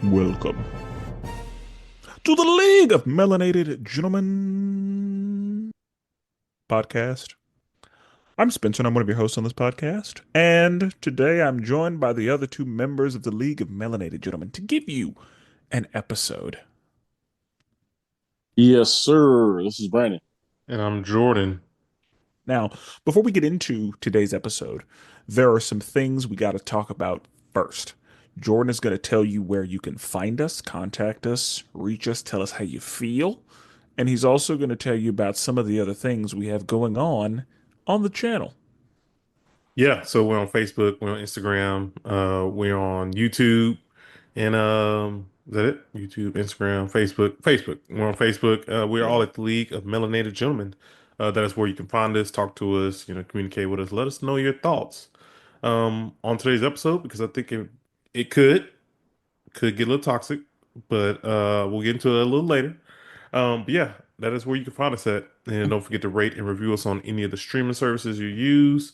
Welcome to the League of Melanated Gentlemen podcast. I'm Spencer, and I'm one of your hosts on this podcast. And today I'm joined by the other two members of the League of Melanated Gentlemen to give you an episode. Yes, sir. This is Brandon. And I'm Jordan. Now, before we get into today's episode, there are some things we got to talk about first. Jordan is going to tell you where you can find us, contact us, reach us, tell us how you feel. And he's also going to tell you about some of the other things we have going on the channel. Yeah, so we're on Facebook, we're on Instagram, we're on YouTube, and is that it? YouTube, Instagram, Facebook. Facebook. We're on Facebook. We're all Yeah. at the League of Melanated Gentlemen. That is where you can find us, talk to us, communicate with us, let us know your thoughts. On today's episode, because I think it could get a little toxic, but we'll get into it a little later. But yeah, that is where you can find us at. And don't forget to rate and review us on any of the streaming services you use.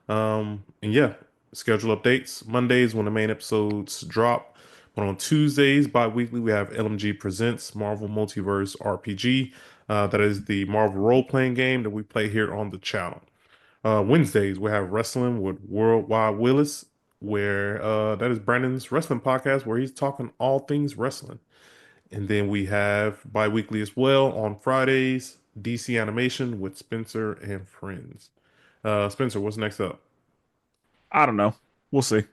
And yeah, schedule updates. Mondays when the main episodes drop. But on Tuesdays, bi-weekly, we have LMG Presents Marvel Multiverse RPG. That is the Marvel role-playing game that we play here on the channel. Wednesdays, we have Wrestling with Worldwide Willis, where that is Brandon's wrestling podcast, where he's talking all things wrestling. And then we have bi-weekly as well on Fridays, DC Animation with Spencer and Friends. Spencer, what's next up? I don't know. We'll see.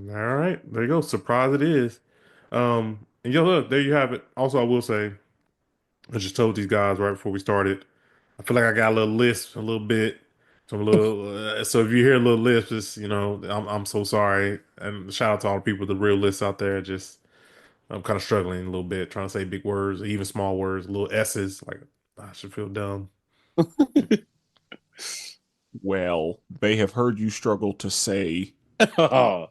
All right, there you go. Surprise it is. And yeah, look, there you have it. Also, I will say, I just told these guys right before we started, I feel like I got a little lisp, a little bit. So I'm a little, so if you hear a little lisp, just, I'm so sorry. And shout out to all the people, the real lists out there. Just, I'm kind of struggling a little bit, trying to say big words, even small words, little S's. Like, I should feel dumb. Well, they have heard you struggle to say Bro,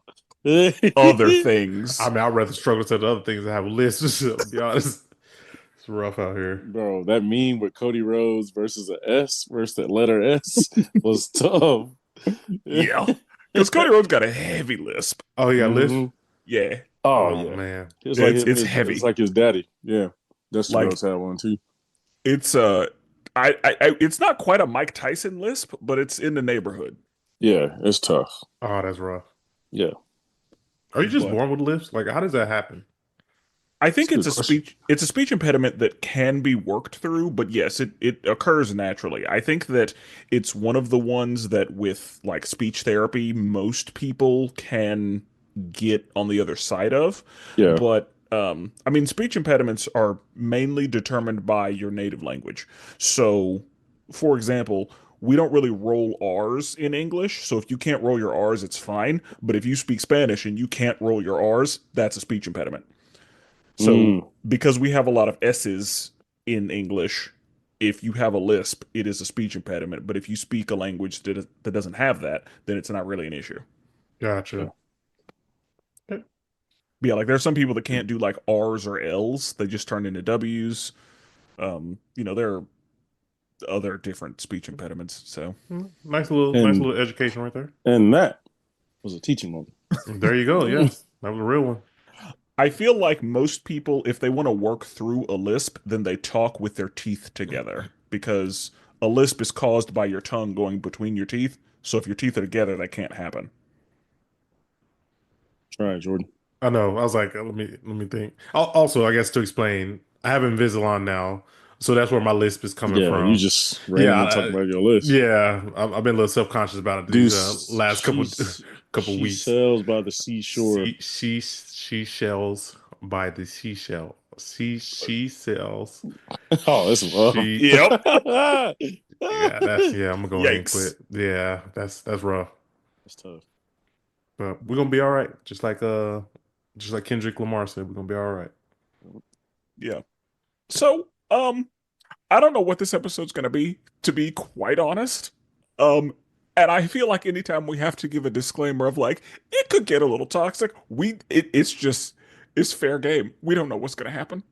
other I things. mean, I'd rather struggle to the other things than have a list, to be honest. It's rough out here. that meme with Cody Rhodes versus a S versus that letter S was tough. Yeah. Because Cody Rhodes got a heavy lisp. Oh, you got a list? hmm Yeah. Oh Oh, yeah, man. It's it's heavy. like his daddy. Yeah, Dusty Like Rhodes had one too. it's it's not quite a Mike Tyson lisp, but it's in the neighborhood. Yeah, it's tough. Oh, that's rough. Yeah, Are you just But born with lips? Like, how does that happen? I it's think a good question. it's a speech impediment that can be worked through, but yes, it occurs naturally. I think that it's one of the ones that with like speech therapy, most people can get on the other side of. Yeah, But I mean, speech impediments are mainly determined by your native language. So, for example, we don't really roll R's in English. So if you can't roll your R's, it's fine. But if you speak Spanish and you can't roll your R's, that's a speech impediment. So mm, because we have a lot of S's in English, if you have a lisp, it is a speech impediment. But if you speak a language that doesn't have that, then it's not really an issue. yeah. Gotcha. Okay. But yeah, like there's some people that can't do like R's or L's; they just turn into W's. There are other different speech impediments. So Nice And little education right there. that was a teaching moment. There you go. Yeah, that was a real one. I feel like most people, if they want to work through a lisp, then they talk with their teeth together because a lisp is caused by your tongue going between your teeth. So if your teeth are together, that can't happen. Try it, Jordan. I know. I was like, let me think. Also, I guess to explain, I have Invisalign now, so that's where my lisp is coming Yeah, you from. just Yeah, randomly talk about your list. yeah. I've been a little self conscious about it Do these last couple couple she weeks. sells by the seashore. She shells by the seashell. She sells. Oh, that's rough. She Yep. Yeah, that's yeah. I'm gonna go ahead and Yikes. quit. Yeah, that's rough. That's tough. But we're gonna be all right. Just like Kendrick Lamar said, we're gonna be all right. Yeah. So, I don't know what this episode's going to be quite honest. Um, and I feel like anytime we have to give a disclaimer of like, it could get a little toxic, it's fair game. We don't know what's going to happen.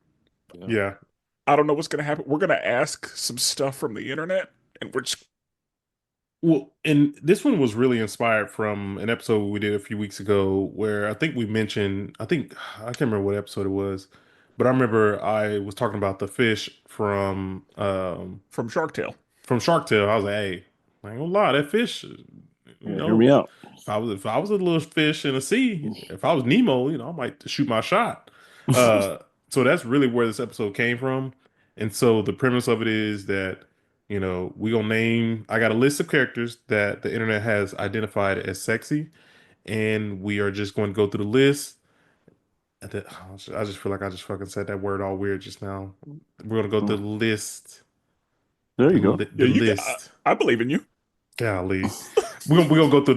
Yeah. Yeah. I don't know what's going to happen. We're going to ask some stuff from the internet and we're just Well, and this one was really inspired from an episode we did a few weeks ago where I think we mentioned, I can't remember what episode it was, but I remember I was talking about the fish From Shark Tale. from Shark Tale. I was like, hey, I ain't gonna lie, that fish, Yeah, hear me out. if I was a little fish in the sea, if I was Nemo, I might shoot my shot. Uh, so that's really where this episode came from. And so the premise of it is that, we gonna name, I got a list of characters that the internet has identified as sexy, and we are just going to go through the list. I just feel like I just fucking said that word all weird just now. We're gonna go through the list. There you go. Yeah, The you. list. I believe in you. Golly. We're gonna go through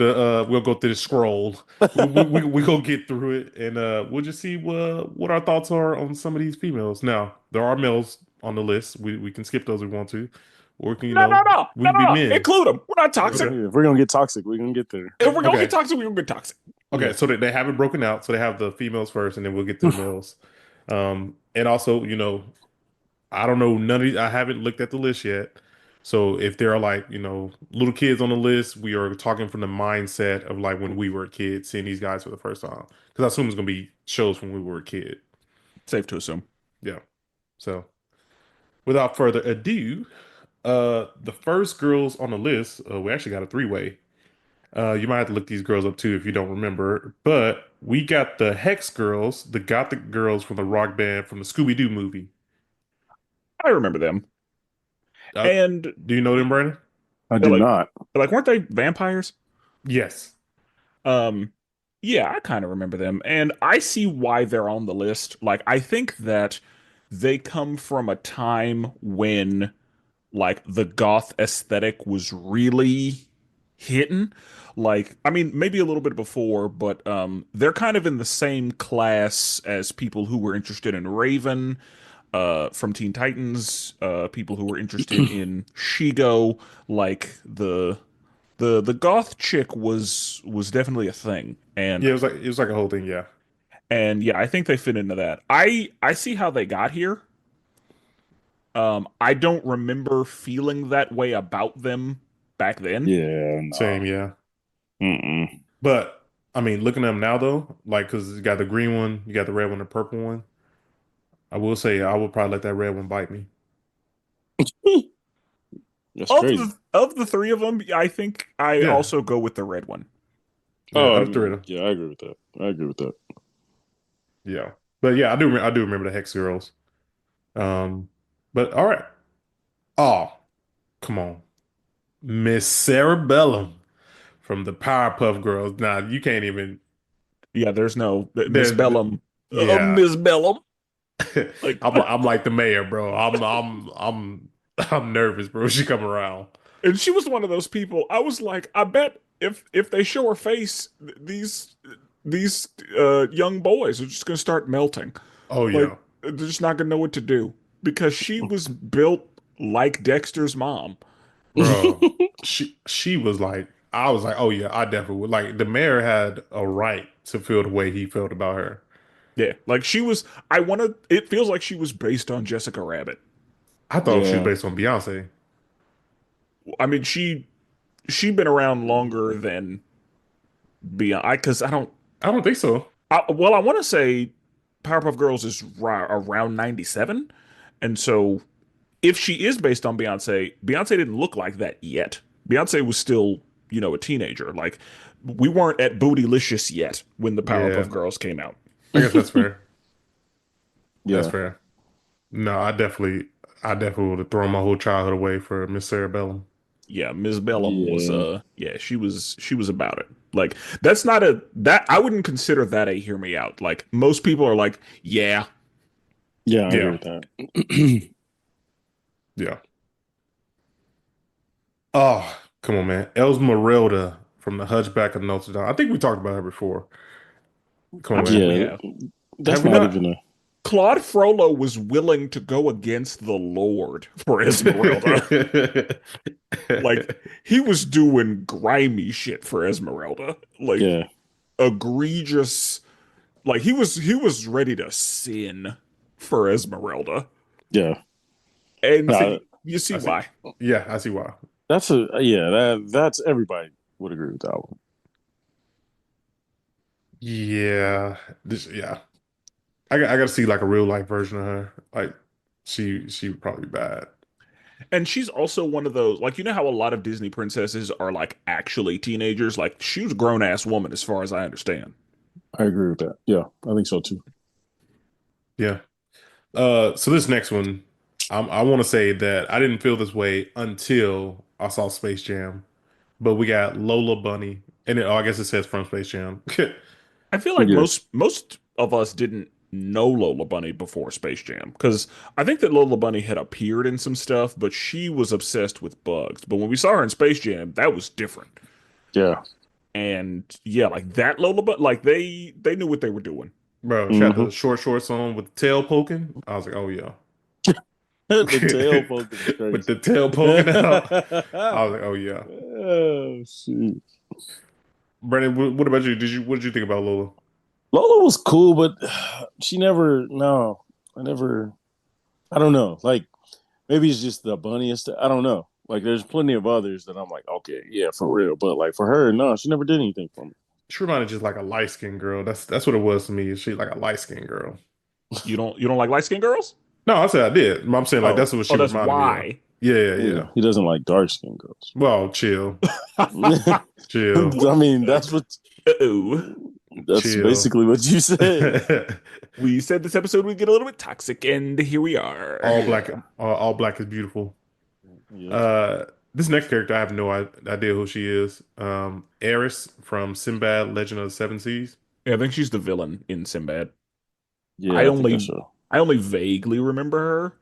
we'll go through the scroll. We gonna get through it, and we'll just see what our thoughts are on some of these females. Now, there are males on the list. We can skip those if we want to, or we can, No, no, no, we no, can no, be no. men. Include them. We're not toxic. Okay. Yeah, if we're gonna get toxic, we're gonna get there. If we're gonna get Okay. toxic, we're gonna get toxic. Okay, Yeah. so they have it broken out. So they have the females first, and then we'll get to the males. And also, I don't know none of these. I haven't looked at the list yet. So if there are like, little kids on the list, we are talking from the mindset of like when we were a kid, seeing these guys for the first time. Because I assume it's gonna be shows from when we were a kid. Safe to assume. Yeah. So without further ado, the first girls on the list, we actually got a three-way. You might have to look these girls up too if you don't remember. But we got the Hex girls, the gothic girls from the rock band from the Scooby-Doo movie. I remember them. Uh, And do you know them, Brandon? I they're do like, not. weren't they vampires? Yes. Um, yeah, I kind of remember them, and I see why they're on the list. Like, I think that they come from a time when like the goth aesthetic was really hitting. Like, I mean, maybe a little bit before, but they're kind of in the same class as people who were interested in Raven, from Teen Titans, people who were interested in Shigo, like the goth chick was definitely a thing. Yeah, it was like a whole thing, yeah. And yeah, I think they fit into that. I see how they got here. I don't remember feeling that way about them back then. Yeah, Same, no. yeah. Mm-mm. But I mean, looking at them now though, like because you got the green one, you got the red one, the purple one. I will say I would probably let that red one bite me. That's crazy. Of the three of them, I think I Yeah, also go with the red one. yeah, Oh, out I of three of mean, them. yeah, I agree with that. I agree with that. Yeah, but yeah, I do remember the Hex Girls. Um, but all right. Oh, come on, Miss Cerebellum from the Powerpuff Girls. Now you can't even. Yeah, there's no Miss There's Bellum. yeah. Miss Bellum. Like, I'm like the mayor, bro. I'm nervous, bro. She come around. and she was one of those people. I was like, I bet if they show her face, these young boys are just gonna start melting. Oh Like, yeah, they're just not gonna know what to do because she was built like Dexter's mom. bro. She was like, I was like, oh yeah, I definitely would. Like the mayor had a right to feel the way he felt about her. Yeah, like she was. I want to. It feels like she was based on Jessica Rabbit. I thought she was Yeah. based on Beyonce. I mean, she been around longer than Beyond. Because I don't. I don't think so. Well, I want to say Powerpuff Girls is around 97, and so if she is based on Beyonce, Beyonce didn't look like that yet. Beyonce was still, a teenager. Like, we weren't at Bootylicious yet when the Yeah, Powerpuff Girls came out. I guess that's fair. That's Yeah. fair. No, I definitely would have thrown my whole childhood away for Miss Cerebellum. Yeah, Ms. Bellum was Yeah. yeah, she was about it. Like, that's not a that I wouldn't consider that a hear me out. Like, most people are like, yeah. Yeah, I agree Yeah, with that. yeah. Oh, come on, man. Esmeralda from the Hunchback of Notre Dame. I think we talked about her before. Come I on, man. think we Yeah, have. that's Have we not not? even a. Claude Frollo was willing to go against the Lord for Esmeralda. Like, he was doing grimy shit for Esmeralda. Like, Yeah, egregious. Like, he was ready to sin for Esmeralda. yeah. And so No, you see I see. why. Yeah, I see why. That's a yeah. That's everybody would agree with that one. Yeah, yeah. I got to see like a real life version of her. Like she would probably be bad. And she's also one of those, like, you know how a lot of Disney princesses are like actually teenagers? Like, she was a grown ass woman, as far as I understand. I agree with that. Yeah, I think so too. Yeah. So this next one, I want to say that I didn't feel this way until I saw Space Jam. But we got Lola Bunny, and oh, I guess it says from Space Jam. I feel like Yeah, most of us didn't know Lola Bunny before Space Jam because I think that Lola Bunny had appeared in some stuff, but she was obsessed with bugs. But when we saw her in Space Jam, that was different. yeah. And yeah, like that Lola Bunny, like they knew what they were doing. Bro, she had Hmm. the short shorts on with the tail poking. I was like, oh yeah. The tail poking is With crazy. the tail poking out. I was like, oh yeah. Oh shoot. Brandon, what about you? What did you think about Lola? Lola was cool, but she never. No, I never. I don't know. Like maybe it's just the bunniest. I don't know. Like there's plenty of others that I'm like, okay, yeah, for real. But like for her, no, she never did anything for me. She reminded just like a light skinned girl. That's what it was to me. She like a light skinned girl. You don't like light skinned girls? No, I said I did. I'm saying like Oh, that's what oh, she that's reminded me of. why. Yeah, yeah, yeah. Yeah, he doesn't like dark skinned girls. Well, chill, I chill, mean, Oh, that's chill. basically what you said. we said this episode would get a little bit toxic, and here we are. Yeah. All black is beautiful. Yep. Uh, this next character, I have no idea who she is. Eris from Sinbad, Legend of the Seven Seas. Yeah, I think she's the villain in Sinbad. I Yeah, I think that's only so. I only vaguely remember her.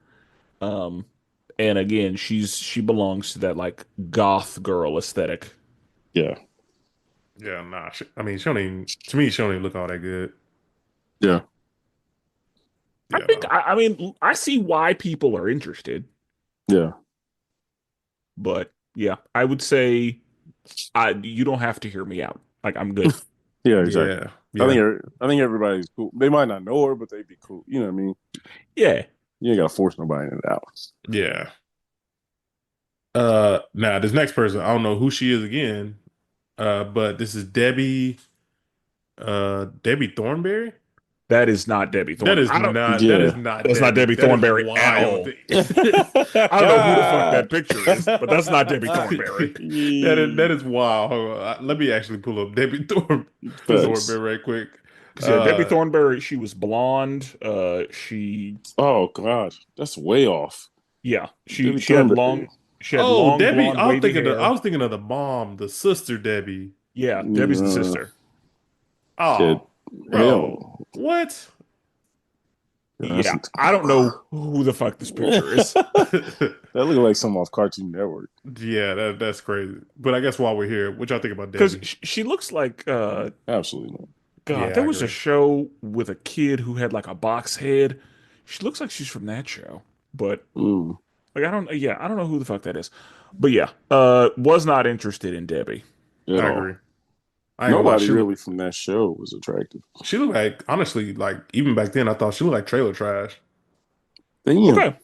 And again, she belongs to that like goth girl aesthetic. Yeah. Yeah, nah. I mean, she don't even. To me, she don't even look all that good. Yeah. I Yeah, think no. I mean I see why people are interested, Yeah. but yeah, I would say I you don't have to hear me out. Like I'm good. Yeah, exactly. Yeah, yeah, I think everybody's cool. They might not know her, but they'd be cool. You know what I mean? Yeah. You ain't gotta force nobody into that one. yeah. Now this next person, I don't know who she is again. But this is Debbie Thornberry. That is not Debbie Thornberry. I don't That Yeah. is not That's not Debbie. Debbie That is Thornberry at wild. all. I don't know who the fuck that picture is, but that's not Debbie Thornberry. That is wild. Hold on. Let me actually pull up Facts. Thornberry right quick. Because yeah, Debbie Uh, Thornberry, she was blonde. She Oh gosh, that's way off. yeah, Debbie Thornberry. she had oh, long Debbie. blonde wavy I hair. was thinking of the mom, the sister Debbie. Yeah, Debbie's the Uh, sister. yeah, Oh, bro, hell, what? that's Yeah, I don't know who the fuck this picture is. that looked like something off Cartoon Network. Yeah, that's crazy. But I guess while we're here, what y'all think about Because Debbie? she looks like Absolutely not. God, Yeah, there I was a agree. show with a kid who had like a box head. She looks like she's from that show. But Mm, like I don't know who the fuck that is. But yeah, was not interested in Debbie. at I all. agree. I ain't gonna lie. Nobody really from that show was attractive. She looked like honestly, like even back then, I thought she looked like trailer trash. Damn. Okay.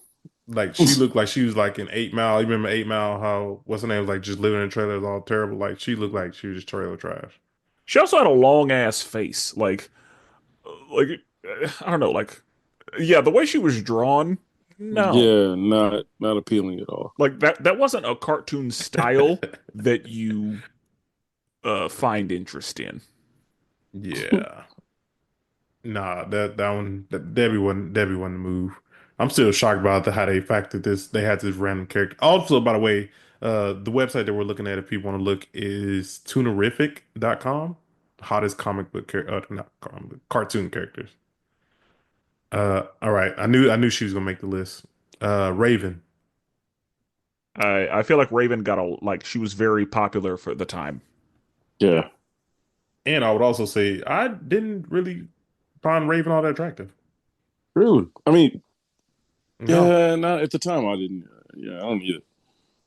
Like she looked like she was like in 8 Mile. You remember 8 Mile? How what's her name was like just living in trailers, all terrible. Like she looked like she was just trailer trash. She also had a long ass face. Like I don't know, like yeah, the way she was drawn, no. Yeah, not appealing at all. Like that wasn't a cartoon style that you find interest in. Yeah. Nah, that one Debbie wasn't the move. I'm still shocked about how they factored this. They had this random character. Also, by the way, the website that we're looking at, if people want to look, is tunerific.com. Hottest comic book not comic book, cartoon characters. All right. I knew she was gonna make the list. Raven. I feel like Raven got a like she was very popular for the time. Yeah, And I would also say I didn't really find Raven all that attractive. really. I mean, No. yeah, not at the time. I didn't. Yeah, I don't either.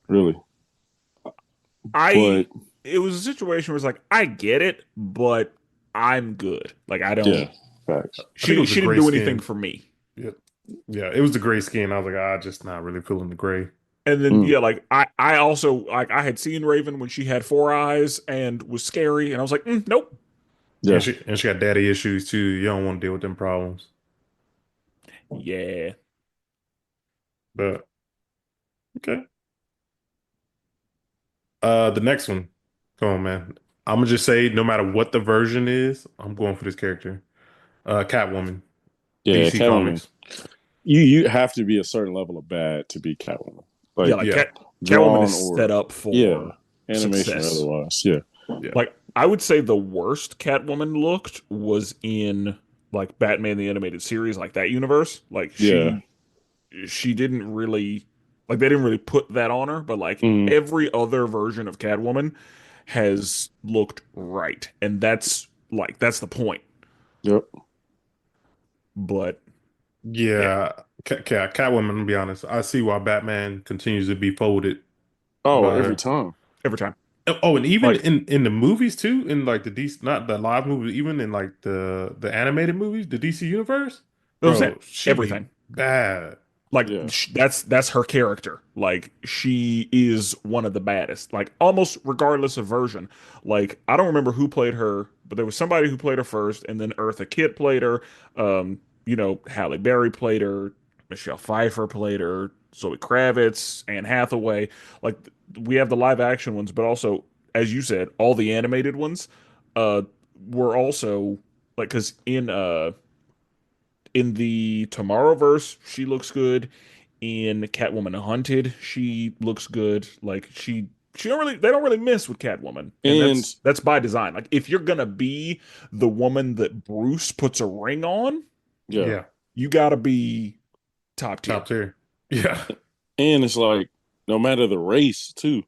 Really, I but it was a situation where it's like I get it, but I'm good. Like I don't. yeah, facts. I think it was the She didn't gray do anything skin. for me. Yeah. Yeah, it was the gray skin. I was like, just not really feeling the gray. And then Mm, yeah, like I also like I had seen Raven when she had four eyes and was scary, and I was like, nope. yeah. And she got daddy issues too. You don't want to deal with them problems. Yeah. But okay. The next one. Come on, man. I'm gonna just say, no matter what the version is, I'm going for this character. Catwoman, Yeah, DC Catwoman. Comics. You have to be a certain level of bad to be Catwoman. Yeah, Like like Yeah, Catwoman is drawn set or up yeah, for animation or success. otherwise. Yeah. yeah, Like I would say the worst Catwoman looked was in like Batman the Animated Series, like that universe. Like Yeah. she didn't really like they didn't really put that on her, but like Mm, every other version of Catwoman has looked right. And that's the point. yep. But yeah. yeah. Catwoman. To be honest, I see why Batman continues to be folded Oh, by every her. time. Every time. Oh, and even Like in the movies too, in like the DC, not the live movies, even in like the animated movies, the DC universe, those are bro, she be everything. bad. Like Yeah. that's her character. Like she is one of the baddest. Like almost regardless of version. Like I don't remember who played her, but there was somebody who played her first, and then Eartha Kitt played her. Halle Berry played her. Michelle Pfeiffer played her. Zoe Kravitz, Anne Hathaway. Like we have the live action ones, but also, as you said, all the animated ones uh were also like because in the Tomorrowverse, she looks good. In Catwoman Hunted, she looks good. Like she don't really they don't really miss with Catwoman. And And that's by design. Like if you're gonna be the woman that Bruce puts a ring on, yeah. Yeah, you gotta be top tier. top tier. Yeah. And it's like no matter the race too.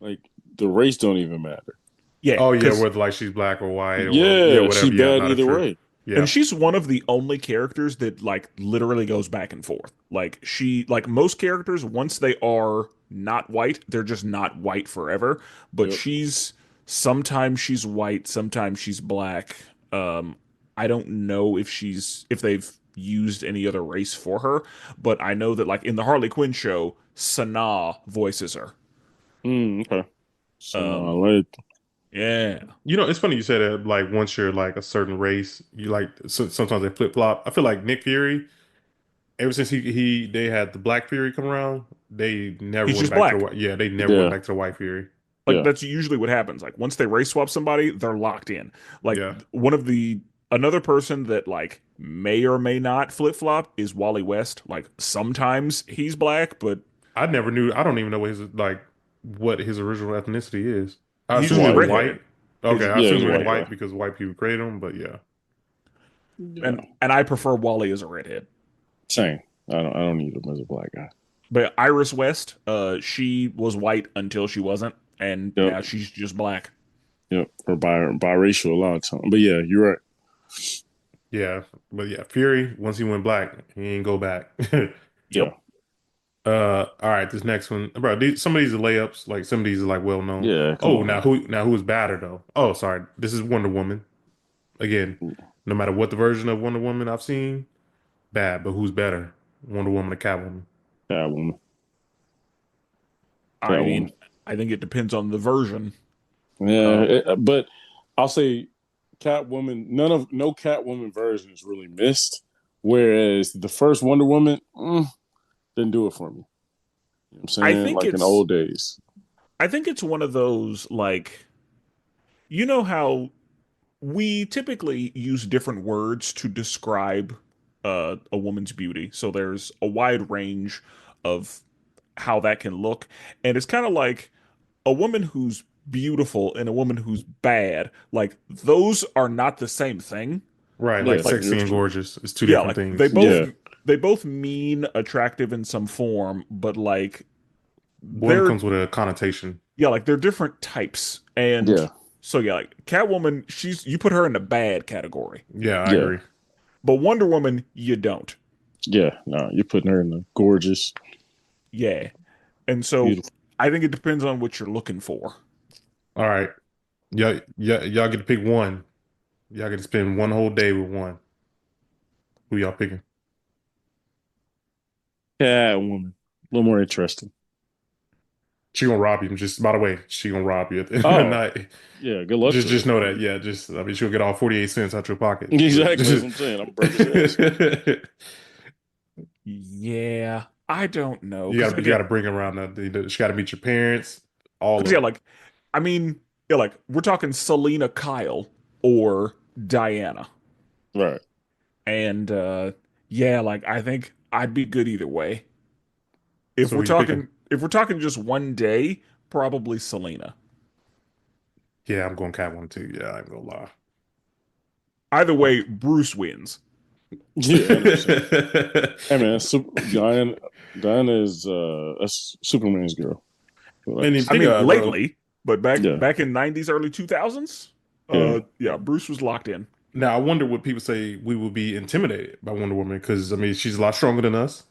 Like the race don't even matter. Yeah, Oh yeah, because whether like she's black or white or yeah, Yeah, she whatever. Yeah, bad not a either true. way. and Yeah, she's one of the only characters that like literally goes back and forth. Like like most characters, once they are not white, they're just not white forever. But Yep. sometimes she's white, sometimes she's black. I don't know if they've used any other race for her, but I know that like in the Harley Quinn show, Sanaa voices her. Okay. So Um, now like yeah, you know, it's funny you said that. Like once you're like a certain race, you like sometimes they flip flop. I feel like Nick Fury. Ever since they had the Black Fury come around, they never he's went just back to the black. white. Yeah, they never went yeah, back to the White Fury. Like yeah. that's usually what happens. Like once they race swap somebody, they're locked in. Like Yeah, one of the another person that like may or may not flip flop is Wally West. Like sometimes he's black, but I never knew. I don't even know what his original ethnicity is. I he's assume he usually White. was redheaded. white. Okay, He's I Yeah, assume he's he a was white redheaded. guy. white because white people created him. But yeah, Yeah. And I prefer Wally as a redhead. Same. I don't need him as a black guy. But Iris West, she was white until she wasn't, and Yep. now she's just black. Yep. Or biracial a lot of time. But yeah, you're right. yeah, but yeah, Fury. Once he went black, he ain't go back. Yeah. Yep. All right, this next one, bro. Some of these are layups. Like some of these are like well known. Yeah, come Oh, on now who is badder though? Oh, sorry. This is Wonder Woman. Again, now. no matter what the version of Wonder Woman I've seen, bad. But who's better, Wonder Woman or Catwoman? Catwoman. I Catwoman. mean, I think it depends on the version. Yeah, Um, but I'll say Catwoman, no Catwoman version is really missed. Whereas the first Wonder Woman didn't do it for me. You know what I'm I saying? think Like in it's old days. I think it's one of those like you know how we typically use different words to describe a woman's beauty. So there's a wide range of how that can look, and it's kind of like a woman who's beautiful and a woman who's bad. Like those are not the same thing. Right, like Yeah, Like sexy you're and true. gorgeous is two yeah, different like things. Yeah, they both mean attractive in some form, but like One they're comes with a connotation. yeah, like they're different types. And yeah, so yeah, like Catwoman, you put her in the bad category. Yeah, I yeah, agree. But Wonder Woman, you don't. yeah. No, you're putting her in the gorgeous, Yeah. And so beautiful. I think it depends on what you're looking for. All right, y'all get to pick one. Y'all get to spend one whole day with one. Who y'all picking? Catwoman. A little more interesting. She gonna rob you. Just by the way, she gonna rob you at the end of the Oh, night. yeah. Good luck to Just her. know that. Yeah, just I mean, she'll get all 48 cents out your pocket. But Exactly. That's just what I'm saying. I'm broke as ass. Yeah, I don't know you gotta bring her around. She gotta meet your parents. All because of yeah, them. like I mean, yeah, like we're talking Selena Kyle or Diana, Right. and yeah, like I think I'd be good either way. So who you picking? If we're talking just one day, probably Selena. Yeah, I'm going Cat one too. Yeah, I ain't gonna lie. Either way, Bruce wins. Yeah, 100%. Hey man, Diana is Superman's girl. And you Relax. I think mean, about it, bro. lately, but Yeah, back in '90s, early 2000s, yeah. yeah, Bruce was locked in. Now I wonder what people say we will be intimidated by Wonder Woman because I mean she's a lot stronger than us.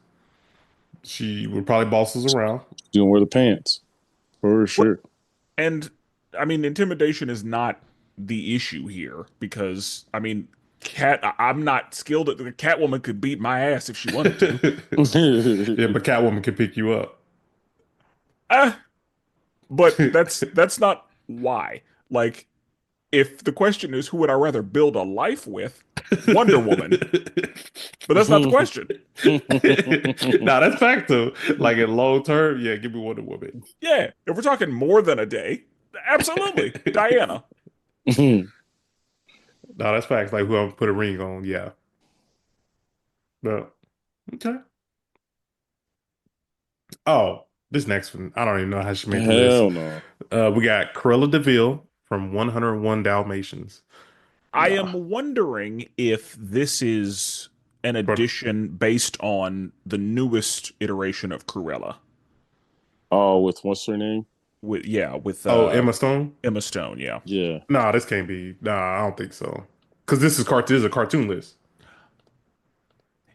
She would probably boss us around. She don't wear the pants for What sure. and I mean, intimidation is not the issue here because I mean, I'm not skilled at the Catwoman could beat my ass if she wanted to. Yeah, but Catwoman can pick you up. Uh, but that's not why. Like, if the question is who would I rather build a life with, Wonder Woman. But that's not the question. Nah, that's fact though. Like in long term, yeah, give me Wonder Woman. Yeah, if we're talking more than a day, absolutely, Diana. No, that's facts. Like who I'm put a ring on, yeah. No. Okay. Oh, this next one. I don't even know how she made the list. Hell no. We got Cruella DeVille from 101 Dalmatians. I Nah. am wondering if this is an But addition based on the newest iteration of Cruella. Oh, with what's her name? With oh, Emma Stone? Emma Stone. Yeah, Yeah. Nah, this can't be. Nah, I don't think so. Because this is a cartoon list.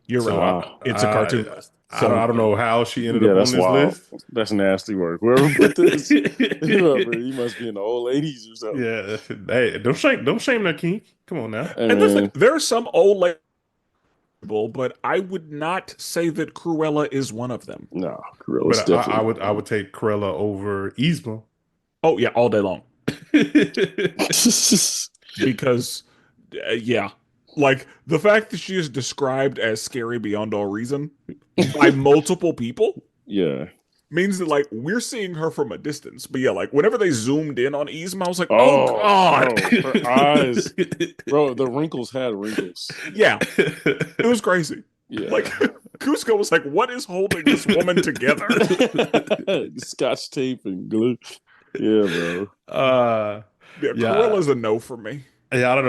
you're So right. Wow. It's a cartoon list. I So don't know how she ended Yeah, up on that's this wild. list. That's nasty work. Whoever put this, whoever, he must be in the old 80s or something. Yeah, hey, don't shame that kink. Come on now. Hey and listen, man, there are some old label, but I would not say that Cruella is one of them. no, Gorilla's But definitely I one would take Cruella over Yzma. Oh yeah, all day long of because yeah, like the fact that she is described as scary beyond all reason by them. multiple people Yeah. means that like we're seeing her from a distance. But yeah, like whenever they zoomed in on Yzma, I was like, oh Oh, God. bro, her eyes, bro. The wrinkles had wrinkles. Yeah, it was crazy. Like Yeah. Cusco was like, what is holding this woman together? Scotch tape and glue. Yeah, bro. uh Yeah, yeah. Cruella's a no for me. Yeah, I don't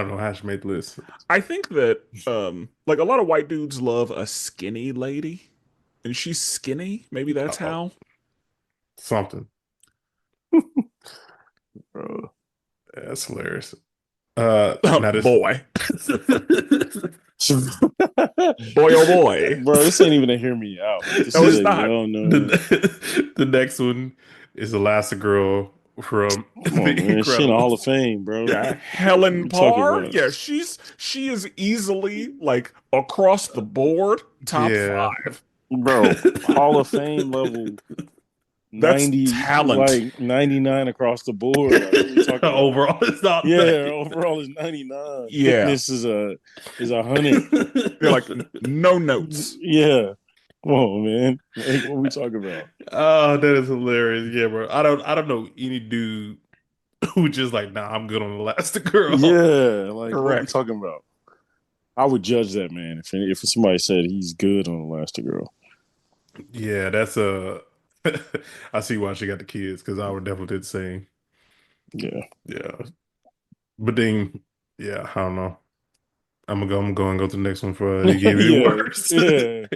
know how she made the list. I think that like a lot of white dudes love a skinny lady. And she's skinny. Maybe that's Uh, how. something. Bro. That's hilarious. Now this Boy. Boy oh boy. Bro, this ain't even a hear me out. This No, is it's a not. well known. the next one is Elastigirl from Come The on, man. She in the Hall Incredibles. of Fame, bro. Yeah, What Helen you talking Parr. about? Yeah, she is easily like across the board top Yeah. five. Bro, Hall of Fame level That's 90, talent. like 99 across the board. Like, what are we talking about? Overall, it's not Yeah, bad. overall is 99. Yeah, Thickness is 100. they're like no notes. Yeah. Come on, man. Like, what are we talking about? Oh, that is hilarious. Yeah, bro. I don't know any dude who just like, nah, I'm good on Elastigirl. Yeah, like what are we Correct. talking about? I would judge that man if somebody said he's good on Elastigirl. Yeah, that's a. I see why she got the kids because I would definitely do the same. Yeah. Yeah, but then, yeah, I don't know. I'm gonna go to the next one for you gave it Yeah. worse. Yeah.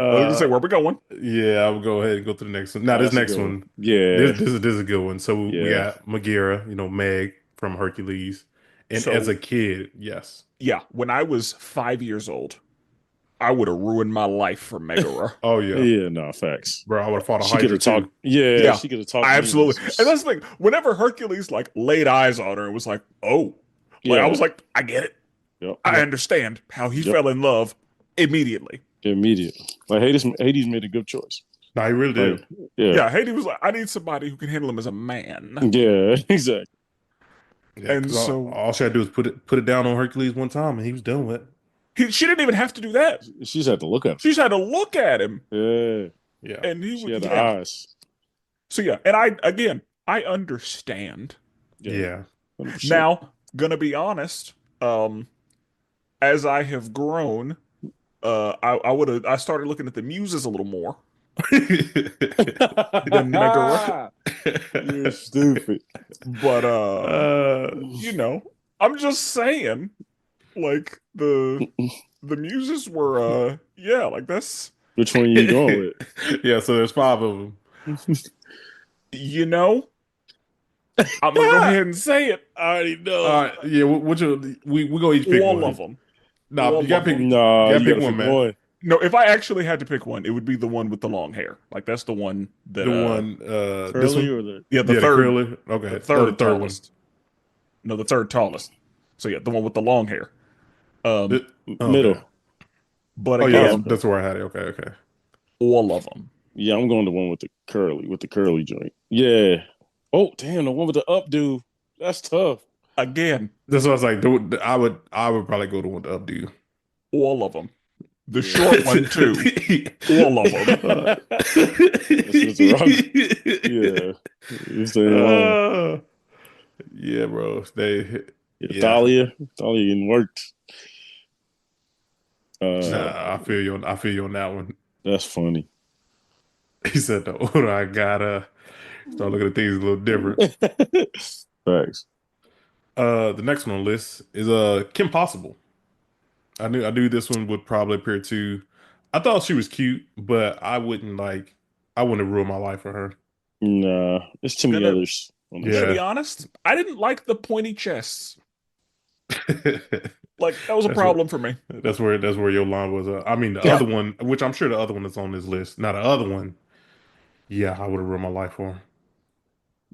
I was gonna say uh, where we going. yeah, I'll go ahead and go to the next one. Now, Oh, this that's a next good one. one, Yeah. this is a good one. So we Yeah. got Megara, Meg from Hercules, and as So a kid, yes. yeah, when I was 5 years old, I would have ruined my life for Megara. Oh yeah, Yeah, no, facts. bro, I would have fought a She could Hydra have talked. too. Yeah, Yeah, she could have talked absolutely. And demons. that's the thing. Whenever Hercules like laid eyes on her and was like, "Oh," like I Yeah. was like, "I get it. Yep. I understand how he Yep. fell in love immediately." Immediately. Like Hades made a good choice. No, he really Like, did. yeah, Yeah, Haiti was like, I need somebody who can handle him as a man. yeah, exactly. Yeah, And because so all she had to do was put it down on Hercules one time, and he was done with it. she didn't even have to do that. She's had to look at him. She just had to look at him, Yeah, Yeah, and he she would, had the yeah. eyes. So yeah, and I understand. Yeah, yeah. 100%. Now, gonna be honest, um, as I have grown, I started looking at the muses a little more. It doesn't make a right, You're stupid. but uh, I'm just saying, like the muses were, yeah, like that's, Which one are you going yeah. So there's five of them. with? you know, I'm gonna go ahead and say it. I already All know. right, yeah. We go each pick All of one. them, Nah, all you gotta of pick. them. You Nah, gotta you pick gotta one, pick man. one. No, if I actually had to pick one, it would be the one with the long hair. Like that's the one that The one, this Curly one. or the yeah, Yeah, the curly. the Okay, no, the third third one. tallest. No, the third tallest. So yeah, the one with the long hair. Um, Th- oh, okay. middle? but Oh yeah, Oh, again, okay. that's where I had it. Okay, okay. all of them. Yeah, I'm going to one with the curly joint. Yeah. Oh, damn, the one with the updo. That's tough. Again, That's what I was like. I would probably go to one to updo. all of them. The Yeah. short one too. All of them. That's Mr. Rock. Yeah. You stay home. Uh, yeah, bro. Yeah, Yeah. Thalia. Thalia getting worked. Uh, Nah, I feel you on that one. that's funny. He said the older I got, start looking at things a little different. Facts. The next one on the list is Kim Possible. I knew this one would probably appear too. I thought she was cute, but I wouldn't have ruined my life for her. Nah, there's too many Gonna others on this gonna be Yeah. list. honest. I didn't like the pointy chests. that's Like that was a where problem for me. that's where your line was. I mean the Yeah. other one, which I'm sure the other one is on this list. Now the other one, yeah, I would have ruined my life for her.